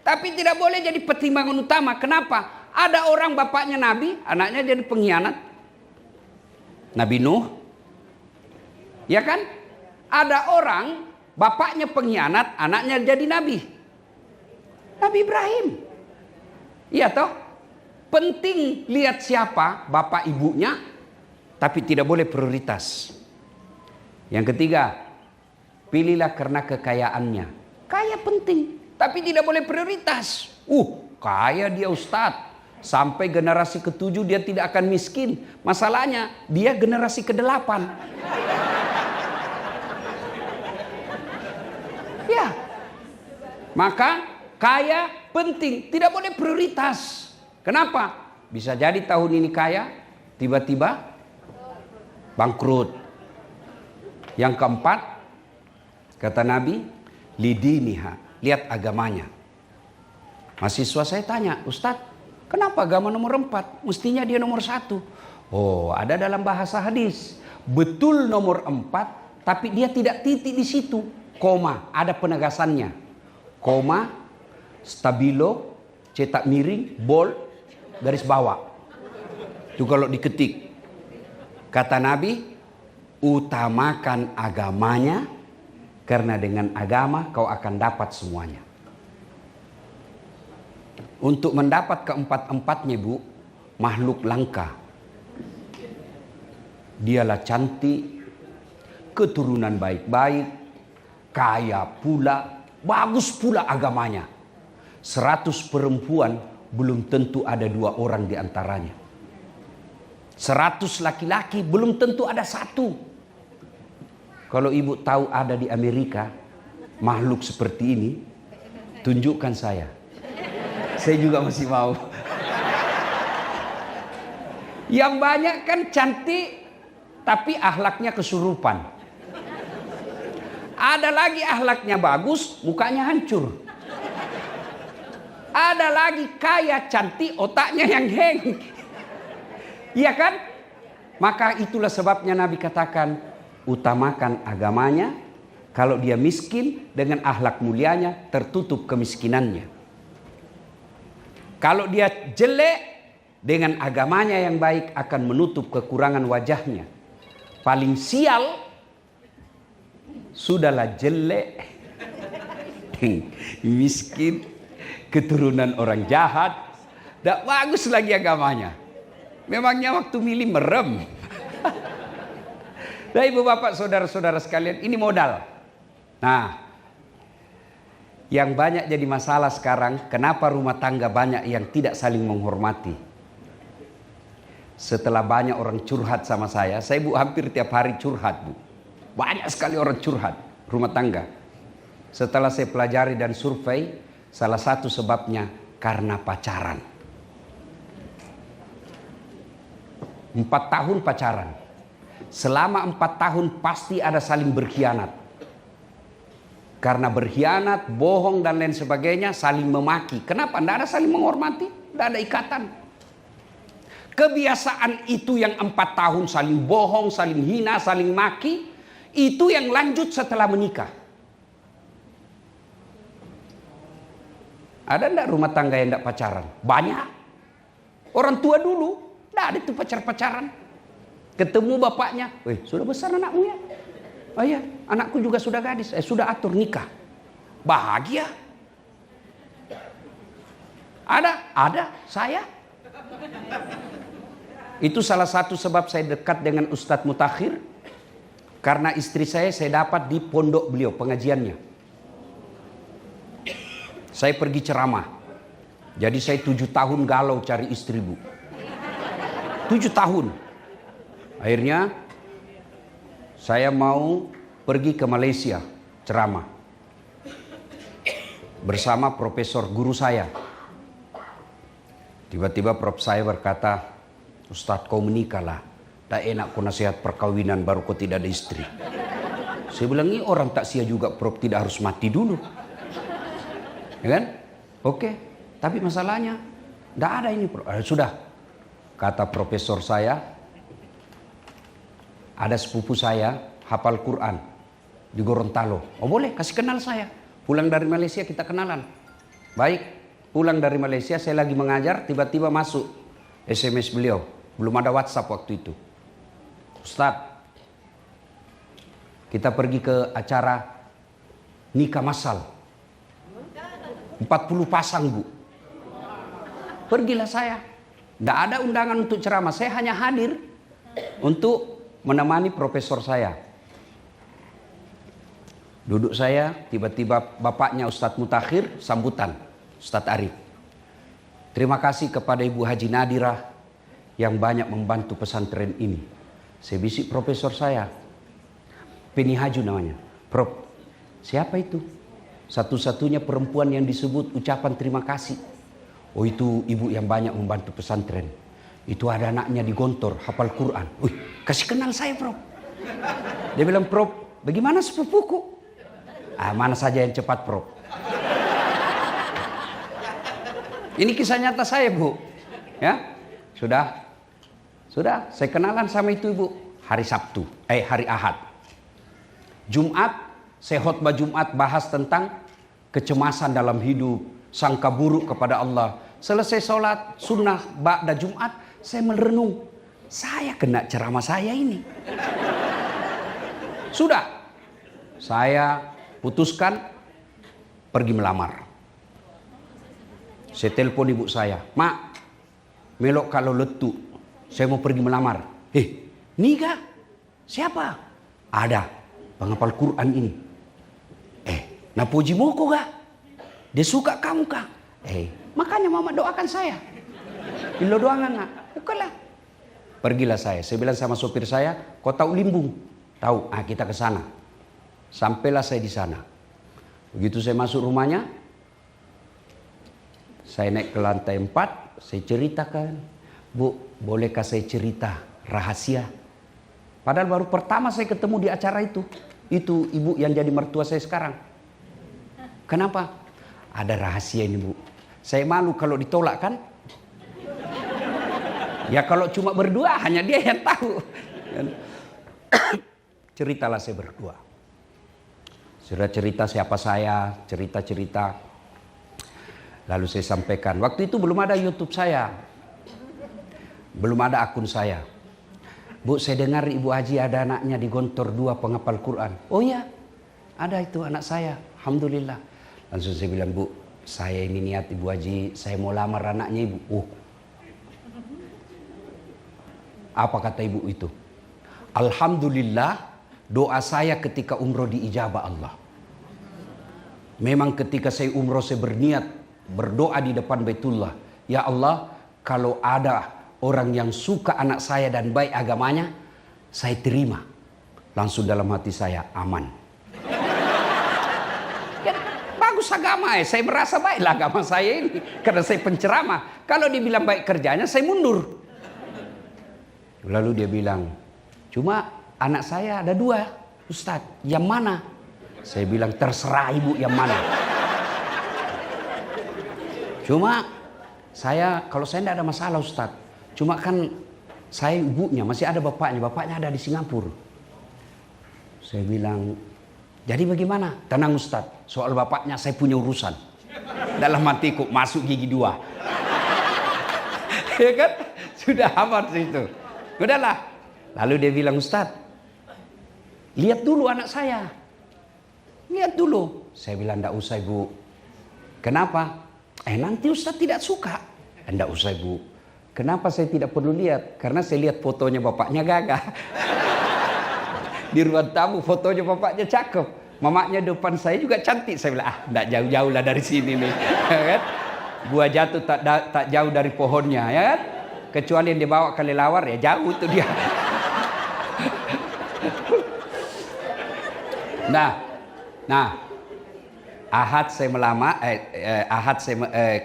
Tapi tidak boleh jadi pertimbangan utama. Kenapa? Ada orang bapaknya Nabi, anaknya jadi pengkhianat. Nabi Nuh. Ya kan? Ada orang bapaknya pengkhianat, anaknya jadi nabi. Nabi Ibrahim. Iya toh? Penting lihat siapa bapak ibunya, tapi tidak boleh prioritas. Yang ketiga, pilihlah karena kekayaannya. Kaya penting, tapi tidak boleh prioritas. Kaya dia Ustadz. Sampai generasi ke-7 dia tidak akan miskin. Masalahnya dia generasi ke-8. Ya. Maka kaya penting, tidak boleh prioritas. Kenapa? Bisa jadi tahun ini kaya, tiba-tiba bangkrut. Yang keempat, kata Nabi, lidiniha, lihat agamanya. Mahasiswa saya tanya, Ustadz, kenapa agama nomor 4? Mestinya dia nomor 1. Ada dalam bahasa hadis. Betul nomor 4, tapi dia tidak titik di situ. Koma, ada penegasannya. Koma, stabilo, cetak miring, bold, garis bawah. Itu kalau diketik. Kata Nabi, utamakan agamanya, karena dengan agama kau akan dapat semuanya. Untuk mendapat keempat-empatnya, Bu, makhluk langka. Dialah cantik, keturunan baik-baik, kaya pula, bagus pula agamanya. 100 perempuan belum tentu ada 2 orang di antaranya. 100 laki-laki belum tentu ada 1. Kalau ibu tahu ada di Amerika makhluk seperti ini, tunjukkan saya. Saya juga masih mau. Yang banyak kan cantik, tapi akhlaknya kesurupan. Ada lagi akhlaknya bagus, mukanya hancur. Ada lagi kaya, cantik, otaknya yang heng. Iya kan? Maka itulah sebabnya Nabi katakan, utamakan agamanya. Kalau dia miskin, dengan akhlak mulianya tertutup kemiskinannya. Kalau dia jelek, dengan agamanya yang baik akan menutup kekurangan wajahnya. Paling sial, sudahlah jelek, miskin, keturunan orang jahat, tidak bagus lagi agamanya. Memangnya waktu milih merem. Nah, ibu bapak saudara-saudara sekalian, ini modal. Nah, yang banyak jadi masalah sekarang, kenapa rumah tangga banyak yang tidak saling menghormati. Setelah banyak orang curhat sama saya Bu hampir tiap hari curhat, Bu. Banyak sekali orang curhat rumah tangga. Setelah saya pelajari dan survei, salah satu sebabnya karena pacaran. 4 tahun pacaran. Selama 4 tahun pasti ada saling berkhianat. Karena berkhianat, bohong dan lain sebagainya, saling memaki. Kenapa? Tidak ada saling menghormati, tidak ada ikatan. Kebiasaan itu yang 4 tahun saling bohong, saling hina, saling maki, itu yang lanjut setelah menikah. Ada tidak rumah tangga yang tidak pacaran? Banyak. Orang tua dulu, tidak ada itu pacar-pacaran. Ketemu bapaknya, sudah besar anakmu ya? Oh iya, anakku juga sudah gadis, sudah atur nikah. Bahagia. Ada, saya. Itu salah satu sebab saya dekat dengan Ustadz Mutakhir. Karena istri saya dapat di pondok beliau, pengajiannya. Saya pergi ceramah. Jadi saya 7 tahun galau cari istri, Bu. 7 tahun. Akhirnya saya mau pergi ke Malaysia ceramah bersama profesor guru saya. Tiba-tiba prof saya berkata, Ustadz kau menikahlah, tak enak kau nasihat perkawinan baru kau tidak ada istri. Saya bilang, ini orang tak sia juga prof, tidak harus mati dulu. Ya kan? Oke, tapi masalahnya tidak ada ini prof. Sudah, kata profesor saya, ada sepupu saya hafal Quran di Gorontalo. Oh boleh, kasih kenal saya. Pulang dari Malaysia kita kenalan. Baik, pulang dari Malaysia saya lagi mengajar, tiba-tiba masuk SMS beliau. Belum ada WhatsApp waktu itu. Ustadz, kita pergi ke acara nikah massal. 40 pasang, Bu. Pergilah saya. Tidak ada undangan untuk ceramah. Saya hanya hadir untuk menemani profesor saya. Duduk saya, tiba-tiba bapaknya Ustadz Mutakhir sambutan, Ustadz Arif. Terima kasih kepada Ibu Haji Nadirah yang banyak membantu pesantren ini. Saya bisik profesor saya, Penny Haju namanya. Prof, siapa itu? Satu-satunya perempuan yang disebut ucapan terima kasih. Oh, itu ibu yang banyak membantu pesantren. Itu ada anaknya di Gontor, hafal Quran. Wih, kasih kenal saya, Prof. Dia bilang, Prof, bagaimana sepupuku? Mana saja yang cepat, Prof. Ini kisah nyata saya, Bu. Ya, sudah, saya kenalan sama itu ibu. Hari Sabtu, hari Ahad. Jumat, saya khotbah Jumat bahas tentang kecemasan dalam hidup, sangka buruk kepada Allah. Selesai sholat sunnah ba'da Jumat, saya merenung. Saya kena ceramah saya ini. Sudah, saya putuskan pergi melamar. Saya telepon ibu saya, Mak, melok kalau letu, saya mau pergi melamar. Nika, siapa? Ada, penghafal Quran ini. Napuji moko gak? Dia suka kamu kah? Makanya mama doakan saya. Ilo doangan nak, bukanlah. Pergilah saya bilang sama sopir saya, kau tahu Limbung? Tahu, kita ke sana. Sampailah saya di sana. Begitu saya masuk rumahnya, saya naik ke lantai 4, saya ceritakan, Bu, bolehkah saya cerita rahasia? Padahal baru pertama saya ketemu di acara itu. Itu ibu yang jadi mertua saya sekarang. Kenapa? Ada rahasia ini, Bu. Saya malu kalau ditolak kan? Ya kalau cuma berdua hanya dia yang tahu. Ceritalah saya berdua. Sudah cerita siapa saya, cerita-cerita. Lalu saya sampaikan, waktu itu belum ada YouTube saya. Belum ada akun saya. Bu, saya dengar Ibu Haji ada anaknya di Gontor 2 penghafal Quran. Oh ya, ada itu anak saya. Alhamdulillah. Langsung saya bilang, Bu, saya ini niat Ibu Haji, saya mau lamar anaknya Ibu. Oh. Apa kata Ibu itu? Alhamdulillah, doa saya ketika umroh diijabah Allah. Memang ketika saya umroh saya berniat berdoa di depan Baitullah. Ya Allah, kalau ada orang yang suka anak saya dan baik agamanya, saya terima. Langsung dalam hati saya, aman. Ya, bagus agama saya merasa baiklah agama saya ini. Karena saya penceramah. Kalau dibilang baik kerjanya, saya mundur. Lalu dia bilang, cuma anak saya ada 2, Ustadz. Yang mana? Saya bilang, terserah Ibu yang mana. Cuma kalau saya tidak ada masalah Ustadz. Cuma kan saya ibunya, masih ada bapaknya ada di Singapura. Saya bilang, jadi bagaimana? Tenang Ustadz, soal bapaknya saya punya urusan. Dalam hatiku masuk gigi 2. Ya kan? Sudah amat itu. Udahlah. Lalu dia bilang, Ustadz, lihat dulu anak saya. Lihat dulu. Saya bilang, enggak usah Ibu. Kenapa? Nanti Ustadz tidak suka. Enggak usah Ibu. Kenapa saya tidak perlu lihat? Karena saya lihat fotonya bapaknya gagah. Di ruang tamu fotonya bapaknya cakep. Mamanya depan saya juga cantik. Saya bilang, enggak jauh-jauh lah dari sini nih. Kan? Buah jatuh tak jauh dari pohonnya, ya kan? Kecuali yang dibawa kelelawar ya jauh tuh dia. Nah, Ahad saya melamar,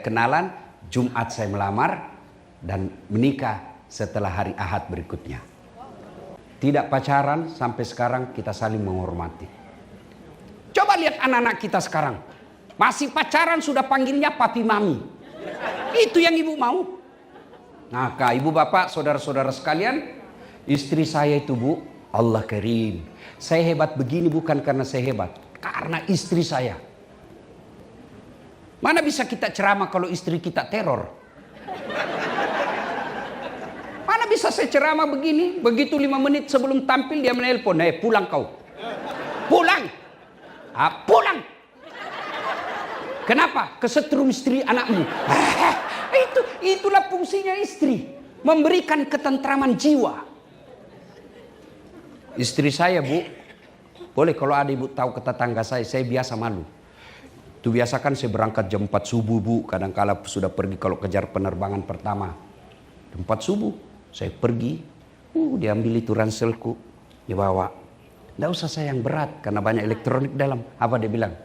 kenalan, Jumat saya melamar dan menikah setelah hari Ahad berikutnya. Tidak pacaran sampai sekarang, kita saling menghormati. Coba lihat anak-anak kita sekarang, masih pacaran sudah panggilnya papi mami. Itu yang Ibu mau? Nah, Ibu bapak, saudara-saudara sekalian, istri saya itu Bu, Allah karim. Saya hebat begini bukan karena saya hebat, karena istri saya. Mana bisa kita ceramah kalau istri kita teror? Mana bisa saya ceramah begini, begitu 5 menit sebelum tampil dia menelpon, pulang kau. Pulang. Pulang. Kenapa? Kesetrum istri anakmu. Itulah fungsinya istri, memberikan ketentraman jiwa. Istri saya Bu, Boleh kalau ada ibu tahu ke tetangga saya biasa malu. Itu biasa kan saya berangkat jam 4 subuh bu, kadang-kala sudah pergi kalau kejar penerbangan pertama. Jam 4 subuh saya pergi, diambil itu ranselku, dibawa. Tidak usah saya yang berat karena banyak elektronik dalam. Apa dia bilang?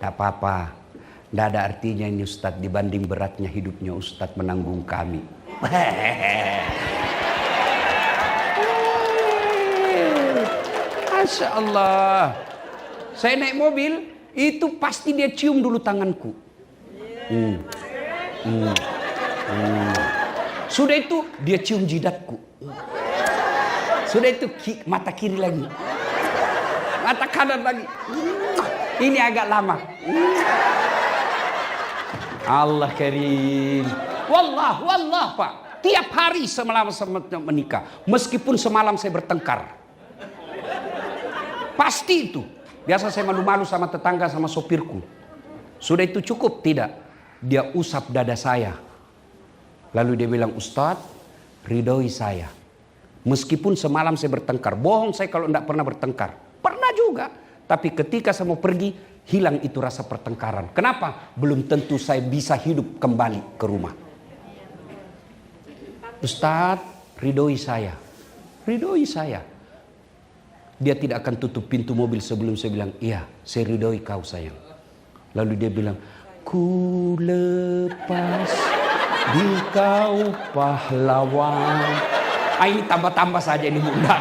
Tidak apa-apa, tidak ada artinya ini Ustadz dibanding beratnya hidupnya Ustadz menanggung kami. Masya Allah. Saya naik mobil, itu pasti dia cium dulu tanganku. Sudah itu dia cium jidatku. Sudah itu mata kiri lagi. Mata kanan lagi. Ini agak lama. Allah karim. Wallah Pak. Tiap hari selama menikah. Meskipun semalam saya bertengkar. Pasti itu. Biasa saya malu-malu sama tetangga, sama sopirku. Sudah itu cukup? Tidak. Dia usap dada saya. Lalu dia bilang, Ustadz, ridhoi saya. Meskipun semalam saya bertengkar. Bohong saya kalau tidak pernah bertengkar. Pernah juga. Tapi ketika saya mau pergi, hilang itu rasa pertengkaran. Kenapa? Belum tentu saya bisa hidup kembali ke rumah. Ustadz, ridhoi saya. Ridhoi saya. Dia tidak akan tutup pintu mobil sebelum saya bilang, iya, saya ridhoi kau sayang. Lalu dia bilang, ku lepas di kau pahlawan. Ini tambah-tambah saja ini bunda.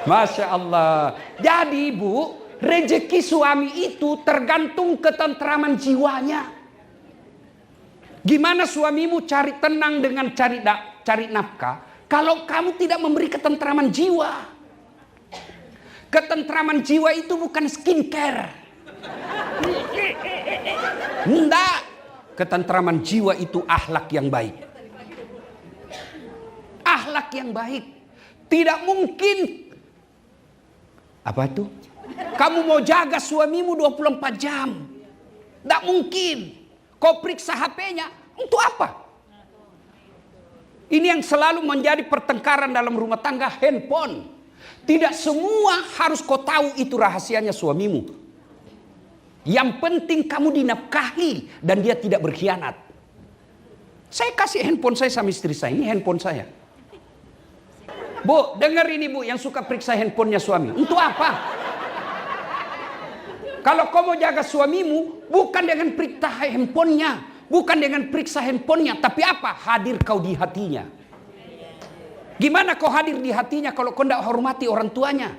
Masya Allah. Jadi ibu, rezeki suami itu tergantung ketentraman jiwanya. Gimana suamimu cari tenang dengan cari nafkah? Kalau kamu tidak memberi ketentraman jiwa. Ketentraman jiwa itu bukan skincare. Enggak. Ketentraman jiwa itu akhlak yang baik. Akhlak yang baik. Tidak mungkin. Apa itu? Kamu mau jaga suamimu 24 jam. Tidak mungkin. Kau periksa HP-nya. Untuk apa? Ini yang selalu menjadi pertengkaran dalam rumah tangga, handphone. Tidak semua harus kau tahu itu rahasianya suamimu. Yang penting kamu dinafkahi dan dia tidak berkhianat. Saya kasih handphone saya sama istri saya, ini handphone saya. Bu, dengar ini bu yang suka periksa handphonenya suami. Untuk apa? Kalau kau mau jaga suamimu, bukan dengan periksa handphonenya. Bukan dengan periksa handphonenya, tapi apa? Hadir kau di hatinya. Gimana kau hadir di hatinya kalau kau tidak hormati orang tuanya?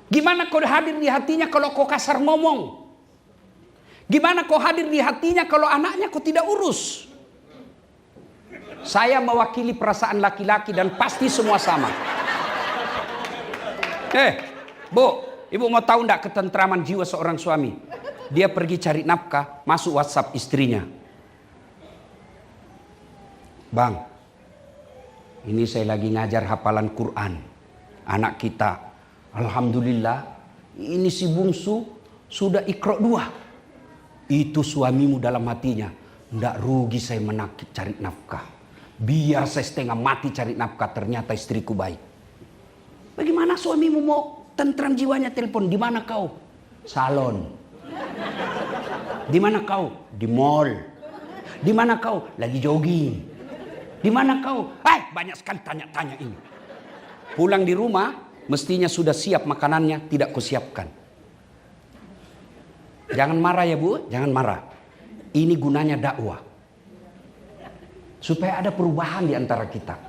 Gimana kau hadir di hatinya kalau kau kasar ngomong? Gimana kau hadir di hatinya kalau anaknya kau tidak urus? Saya mewakili perasaan laki-laki dan pasti semua sama. Bu, ibu mau tahu tidak ketentraman jiwa seorang suami? Dia pergi cari nafkah, masuk WhatsApp istrinya. Bang, ini saya lagi ngajar hafalan Quran. Anak kita, alhamdulillah, ini si bungsu sudah Iqra 2. Itu suamimu dalam hatinya. Nggak rugi saya menakit cari nafkah. Biar saya setengah mati cari nafkah, ternyata istriku baik. Bagaimana suamimu mau tentram jiwanya telepon? Di mana kau? Salon. Di mana kau? Di mall. Di mana kau? Lagi jogging. Di mana kau? Banyak sekali tanya-tanya ini. Pulang di rumah, mestinya sudah siap makanannya, tidak kusiapkan. Jangan marah ya bu, jangan marah. Ini gunanya dakwah. Supaya ada perubahan di antara kita.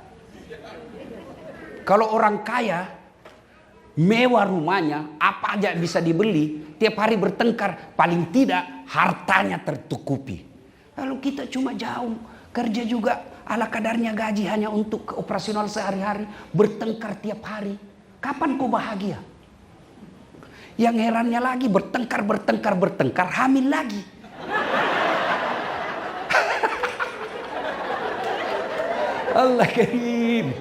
Kalau orang kaya, mewah rumahnya, apa aja bisa dibeli, tiap hari bertengkar, paling tidak hartanya tertutupi. Lalu kita cuma jauh, kerja juga ala kadarnya, gaji hanya untuk operasional sehari-hari, bertengkar tiap hari. Kapan kau bahagia? Yang herannya lagi bertengkar, hamil lagi. Allah karim.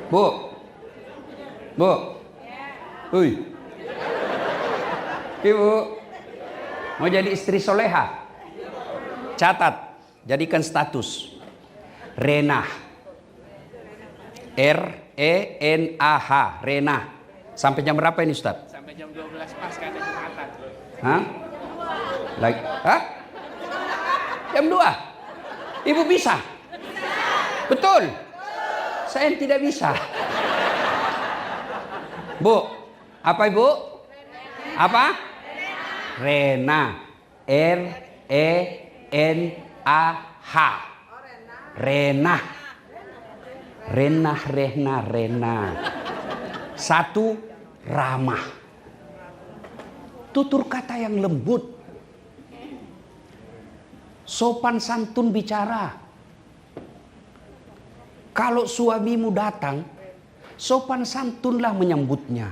Bu. Ibu, mau jadi istri soleha? Catat, jadikan status. Renah. R-E-N-A-H, Rena. Sampai jam berapa ini Ustaz? Sampai jam 12 pas ada Jumatan. Hah? Lagi? Hah? Jam 2? Ibu bisa? Betul? Saya tidak bisa. Bu, apa Ibu? Apa? Rena. R-E-N-A-H. Rena. Rena. Satu, ramah. Tutur kata yang lembut. Sopan santun bicara. Kalau suamimu datang, sopan santunlah menyambutnya.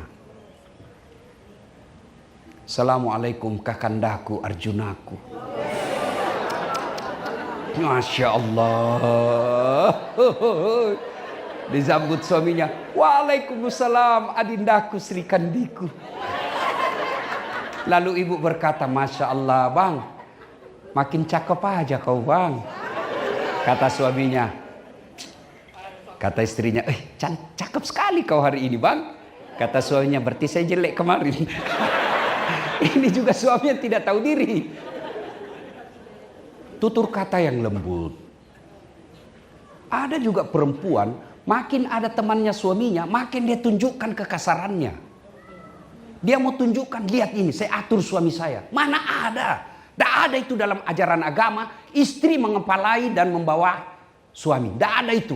Assalamualaikum kakandaku Arjunaku. Masya Allah. Disambut suaminya. Waalaikumsalam adindaku Sri Kandiku. Lalu ibu berkata, Masya Allah bang, makin cakep aja kau bang. Kata suaminya. Kata istrinya, cakep sekali kau hari ini bang. Kata suaminya, berarti saya jelek kemarin. Ini juga suami yang tidak tahu diri. Tutur kata yang lembut. Ada juga perempuan, makin ada temannya suaminya, makin dia tunjukkan kekasarannya. Dia mau tunjukkan, lihat ini, saya atur suami saya. Mana ada? Tidak ada itu dalam ajaran agama, istri mengepalai dan membawa suami. Tidak ada itu.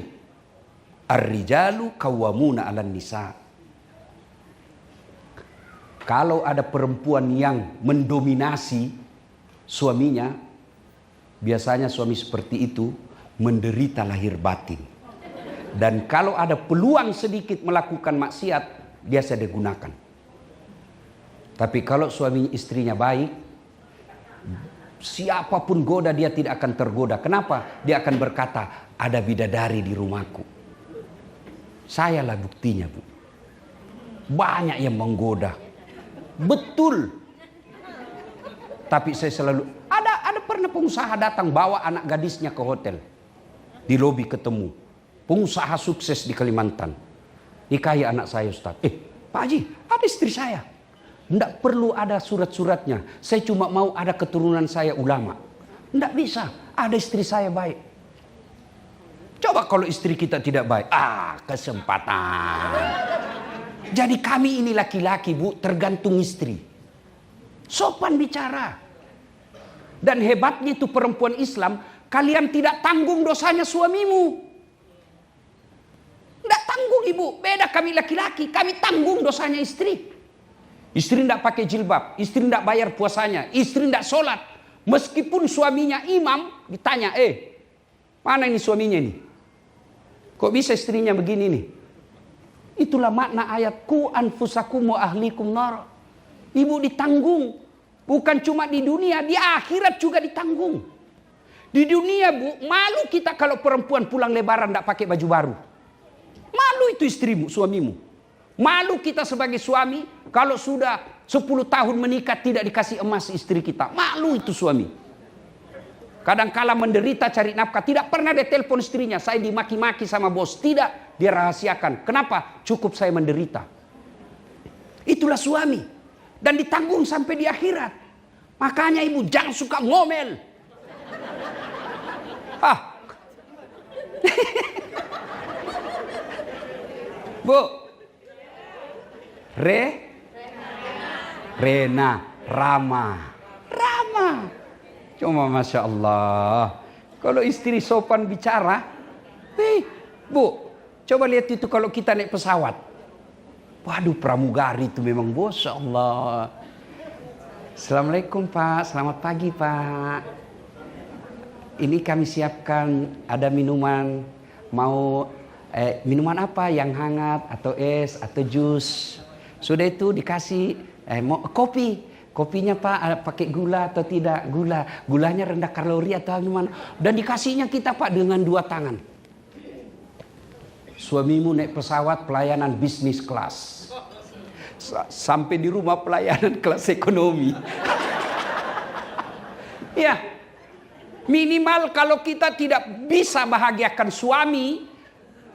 Ar-rijalu qawwamuna 'alan nisa. Kalau ada perempuan yang mendominasi suaminya, biasanya suami seperti itu menderita lahir batin. Dan kalau ada peluang sedikit melakukan maksiat, biasa digunakan. Tapi kalau suami istrinya baik, siapapun goda dia tidak akan tergoda. Kenapa? Dia akan berkata, ada bidadari di rumahku. Sayalah buktinya, Bu. Banyak yang menggoda. Betul. Tapi saya selalu ada pernah pengusaha datang bawa anak gadisnya ke hotel. Di lobi ketemu pengusaha sukses di Kalimantan. Nikahi anak saya Ustaz. Pak Haji, ada istri saya. Tidak perlu ada surat-suratnya. Saya cuma mau ada keturunan saya ulama. Tidak bisa. Ada istri saya baik. Coba kalau istri kita tidak baik. Kesempatan. Jadi kami ini laki-laki, Bu, tergantung istri. Sopan bicara. Dan hebatnya itu perempuan Islam, kalian tidak tanggung dosanya suamimu. Tidak tanggung ibu. Beda kami laki-laki, kami tanggung dosanya istri. Istri tidak pakai jilbab, istri tidak bayar puasanya, istri tidak sholat. Meskipun suaminya imam, ditanya, mana ini suaminya ini? Kok bisa istrinya begini nih? Itulah makna ayat ku anfusakum wa ahlikum nar. Ibu ditanggung. Bukan cuma di dunia, di akhirat juga ditanggung. Di dunia, Bu, malu kita kalau perempuan pulang lebaran tidak pakai baju baru. Malu itu istrimu, suamimu. Malu kita sebagai suami kalau sudah 10 tahun menikah tidak dikasih emas istri kita. Malu itu suami. Kadang-kala menderita cari nafkah. Tidak pernah dia telepon istrinya. Saya dimaki-maki sama bos. Tidak. Dia rahasiakan. Kenapa? Cukup saya menderita. Itulah suami. Dan ditanggung sampai di akhirat. Makanya ibu jangan suka ngomel. Bu. Rena. Rama. Cuma Masya Allah. Kalau istri sopan bicara. Bu. Coba lihat itu kalau kita naik pesawat. Waduh, pramugari itu memang Masya Allah. Assalamualaikum Pak. Selamat pagi Pak. Ini kami siapkan ada minuman. Mau minuman apa? Yang hangat atau es atau jus. Sudah itu dikasih mau kopi. Kopinya Pak pakai gula atau tidak? Gulanya rendah kalori atau gimana? Dan dikasihnya kita Pak dengan 2 tangan. Suamimu naik pesawat pelayanan bisnis kelas. Sampai di rumah pelayanan kelas ekonomi. Ya. Minimal kalau kita tidak bisa bahagiakan suami,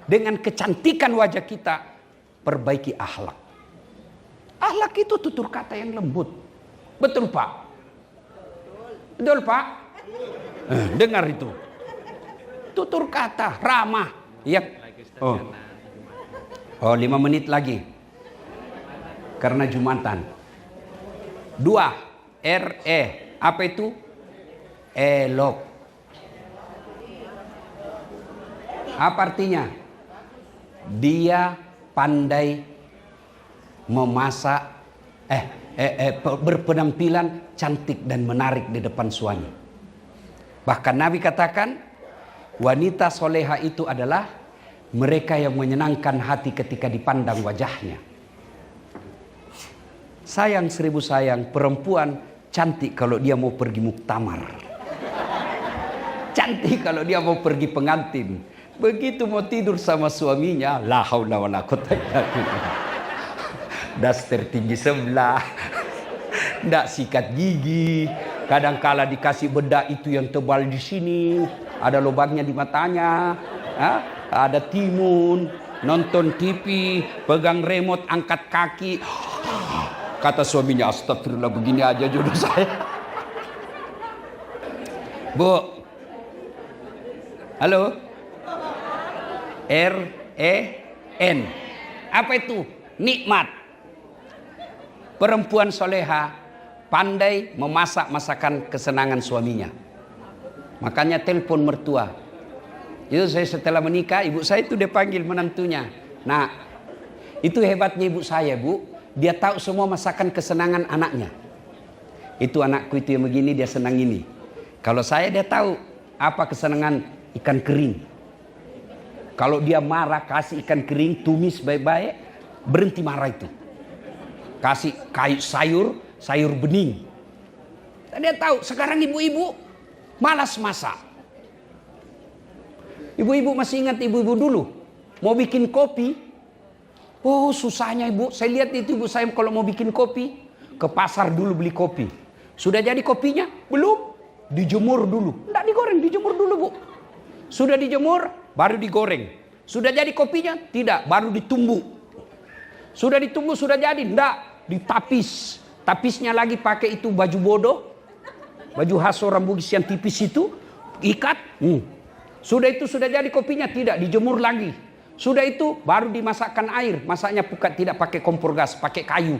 dengan kecantikan wajah kita, perbaiki akhlak. Akhlak itu tutur kata yang lembut. Betul Pak? Betul Pak? Dengar itu. Tutur kata, ramah. Ya. Oh, 5 menit lagi. Karena Jumatan. 2. RE. Apa itu? Elok. Apa artinya? Dia pandai memasak, berpenampilan cantik dan menarik di depan suami. Bahkan Nabi katakan, wanita soleha itu adalah mereka yang menyenangkan hati ketika dipandang wajahnya. Sayang 1000 sayang, perempuan cantik kalau dia mau pergi muktamar. Cantik kalau dia mau pergi pengantin. Begitu mau tidur sama suaminya, la haula wala quwwata illa billah. Daster tinggi sebelah, ndak sikat gigi, kadangkala dikasih bedak itu yang tebal di sini, ada lubangnya di matanya, ada timun, nonton TV, pegang remote, angkat kaki. Kata suaminya, astagfirullah, begini aja jodoh saya. Bu, halo, REN, apa itu? Nikmat. Perempuan soleha pandai memasak masakan kesenangan suaminya. Makanya telepon mertua. Itu saya setelah menikah, ibu saya itu dia panggil menantunya. Nah, itu hebatnya ibu saya, Bu. Dia tahu semua masakan kesenangan anaknya. Itu anakku itu yang begini, dia senang ini. Kalau saya, dia tahu apa kesenangan ikan kering. Kalau dia marah, kasih ikan kering, tumis baik-baik, berhenti marah itu. Kasih kayu sayur bening. Dia tahu, sekarang ibu-ibu malas masak. Ibu-ibu masih ingat ibu-ibu dulu mau bikin kopi. Oh, susahnya ibu. Saya lihat itu ibu saya kalau mau bikin kopi, ke pasar dulu beli kopi. Sudah jadi kopinya? Belum. Dijemur dulu. Enggak digoreng, dijemur dulu, Bu. Sudah dijemur, baru digoreng. Sudah jadi kopinya? Tidak, baru ditumbuk. Sudah ditumbuk, sudah jadi? Enggak, ditapis. Tapisnya lagi pakai itu baju bodoh. Baju khas orang Bugis yang tipis itu, ikat. Sudah itu sudah jadi kopinya? Tidak, dijemur lagi. Sudah itu baru dimasakkan air. Masaknya bukan tidak pakai kompor gas, pakai kayu.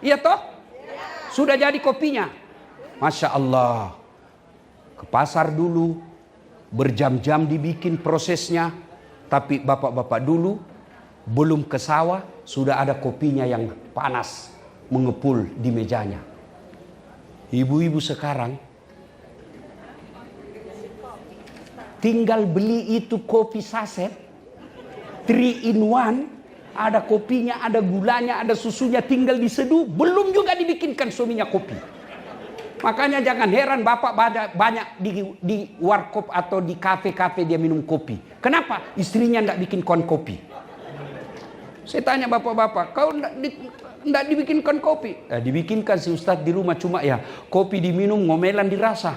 Iya toh? Sudah jadi kopinya. Masya Allah. Ke pasar dulu, berjam-jam dibikin prosesnya. Tapi bapak-bapak dulu belum ke sawah, sudah ada kopinya yang panas mengepul di mejanya. Ibu-ibu sekarang tinggal beli itu kopi saset 3 in 1, ada kopinya, ada gulanya, ada susunya, tinggal diseduh, belum juga dibikinkan suaminya kopi. Makanya jangan heran bapak banyak di warkop atau di kafe-kafe dia minum kopi. Kenapa? Istrinya enggak bikin kon kopi. Saya tanya bapak-bapak, kau enggak dibikinkan kopi? Dibikinkan si Ustadz di rumah, cuma ya kopi diminum, ngomelan dirasa.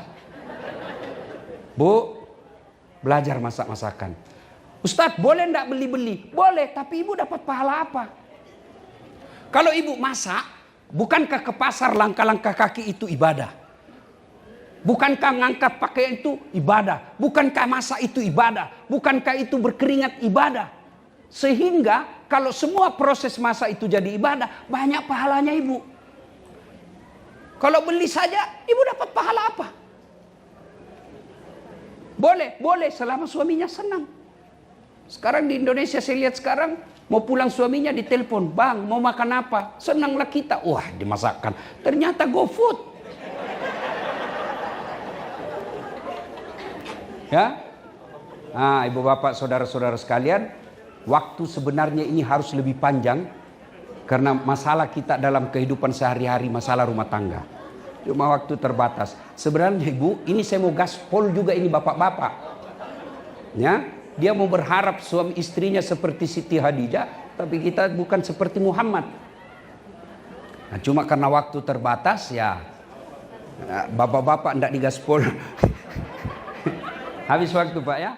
Bu, belajar masak-masakan. Ustadz, boleh enggak beli-beli? Boleh, tapi ibu dapat pahala apa? Kalau ibu masak, bukankah ke pasar langkah-langkah kaki itu ibadah? Bukankah ngangkat pakaian itu ibadah? Bukankah masak itu ibadah? Bukankah itu berkeringat ibadah? Sehingga kalau semua proses masak itu jadi ibadah, banyak pahalanya ibu. Kalau beli saja, ibu dapat pahala apa? Boleh selama suaminya senang. Sekarang di Indonesia saya lihat sekarang, mau pulang suaminya ditelepon, bang mau makan apa? Senanglah kita. Wah, dimasakkan. Ternyata GoFood. Ya, nah, ibu bapak saudara-saudara sekalian, waktu sebenarnya ini harus lebih panjang karena masalah kita dalam kehidupan sehari-hari, masalah rumah tangga. Cuma waktu terbatas. Sebenarnya ibu, ini saya mau gaspol juga ini bapak-bapak. Ya, dia mau berharap suami istrinya seperti Siti Hadijah, tapi kita bukan seperti Muhammad. Nah, cuma karena waktu terbatas ya, bapak-bapak enggak digaspol. Habis waktu Pak ya.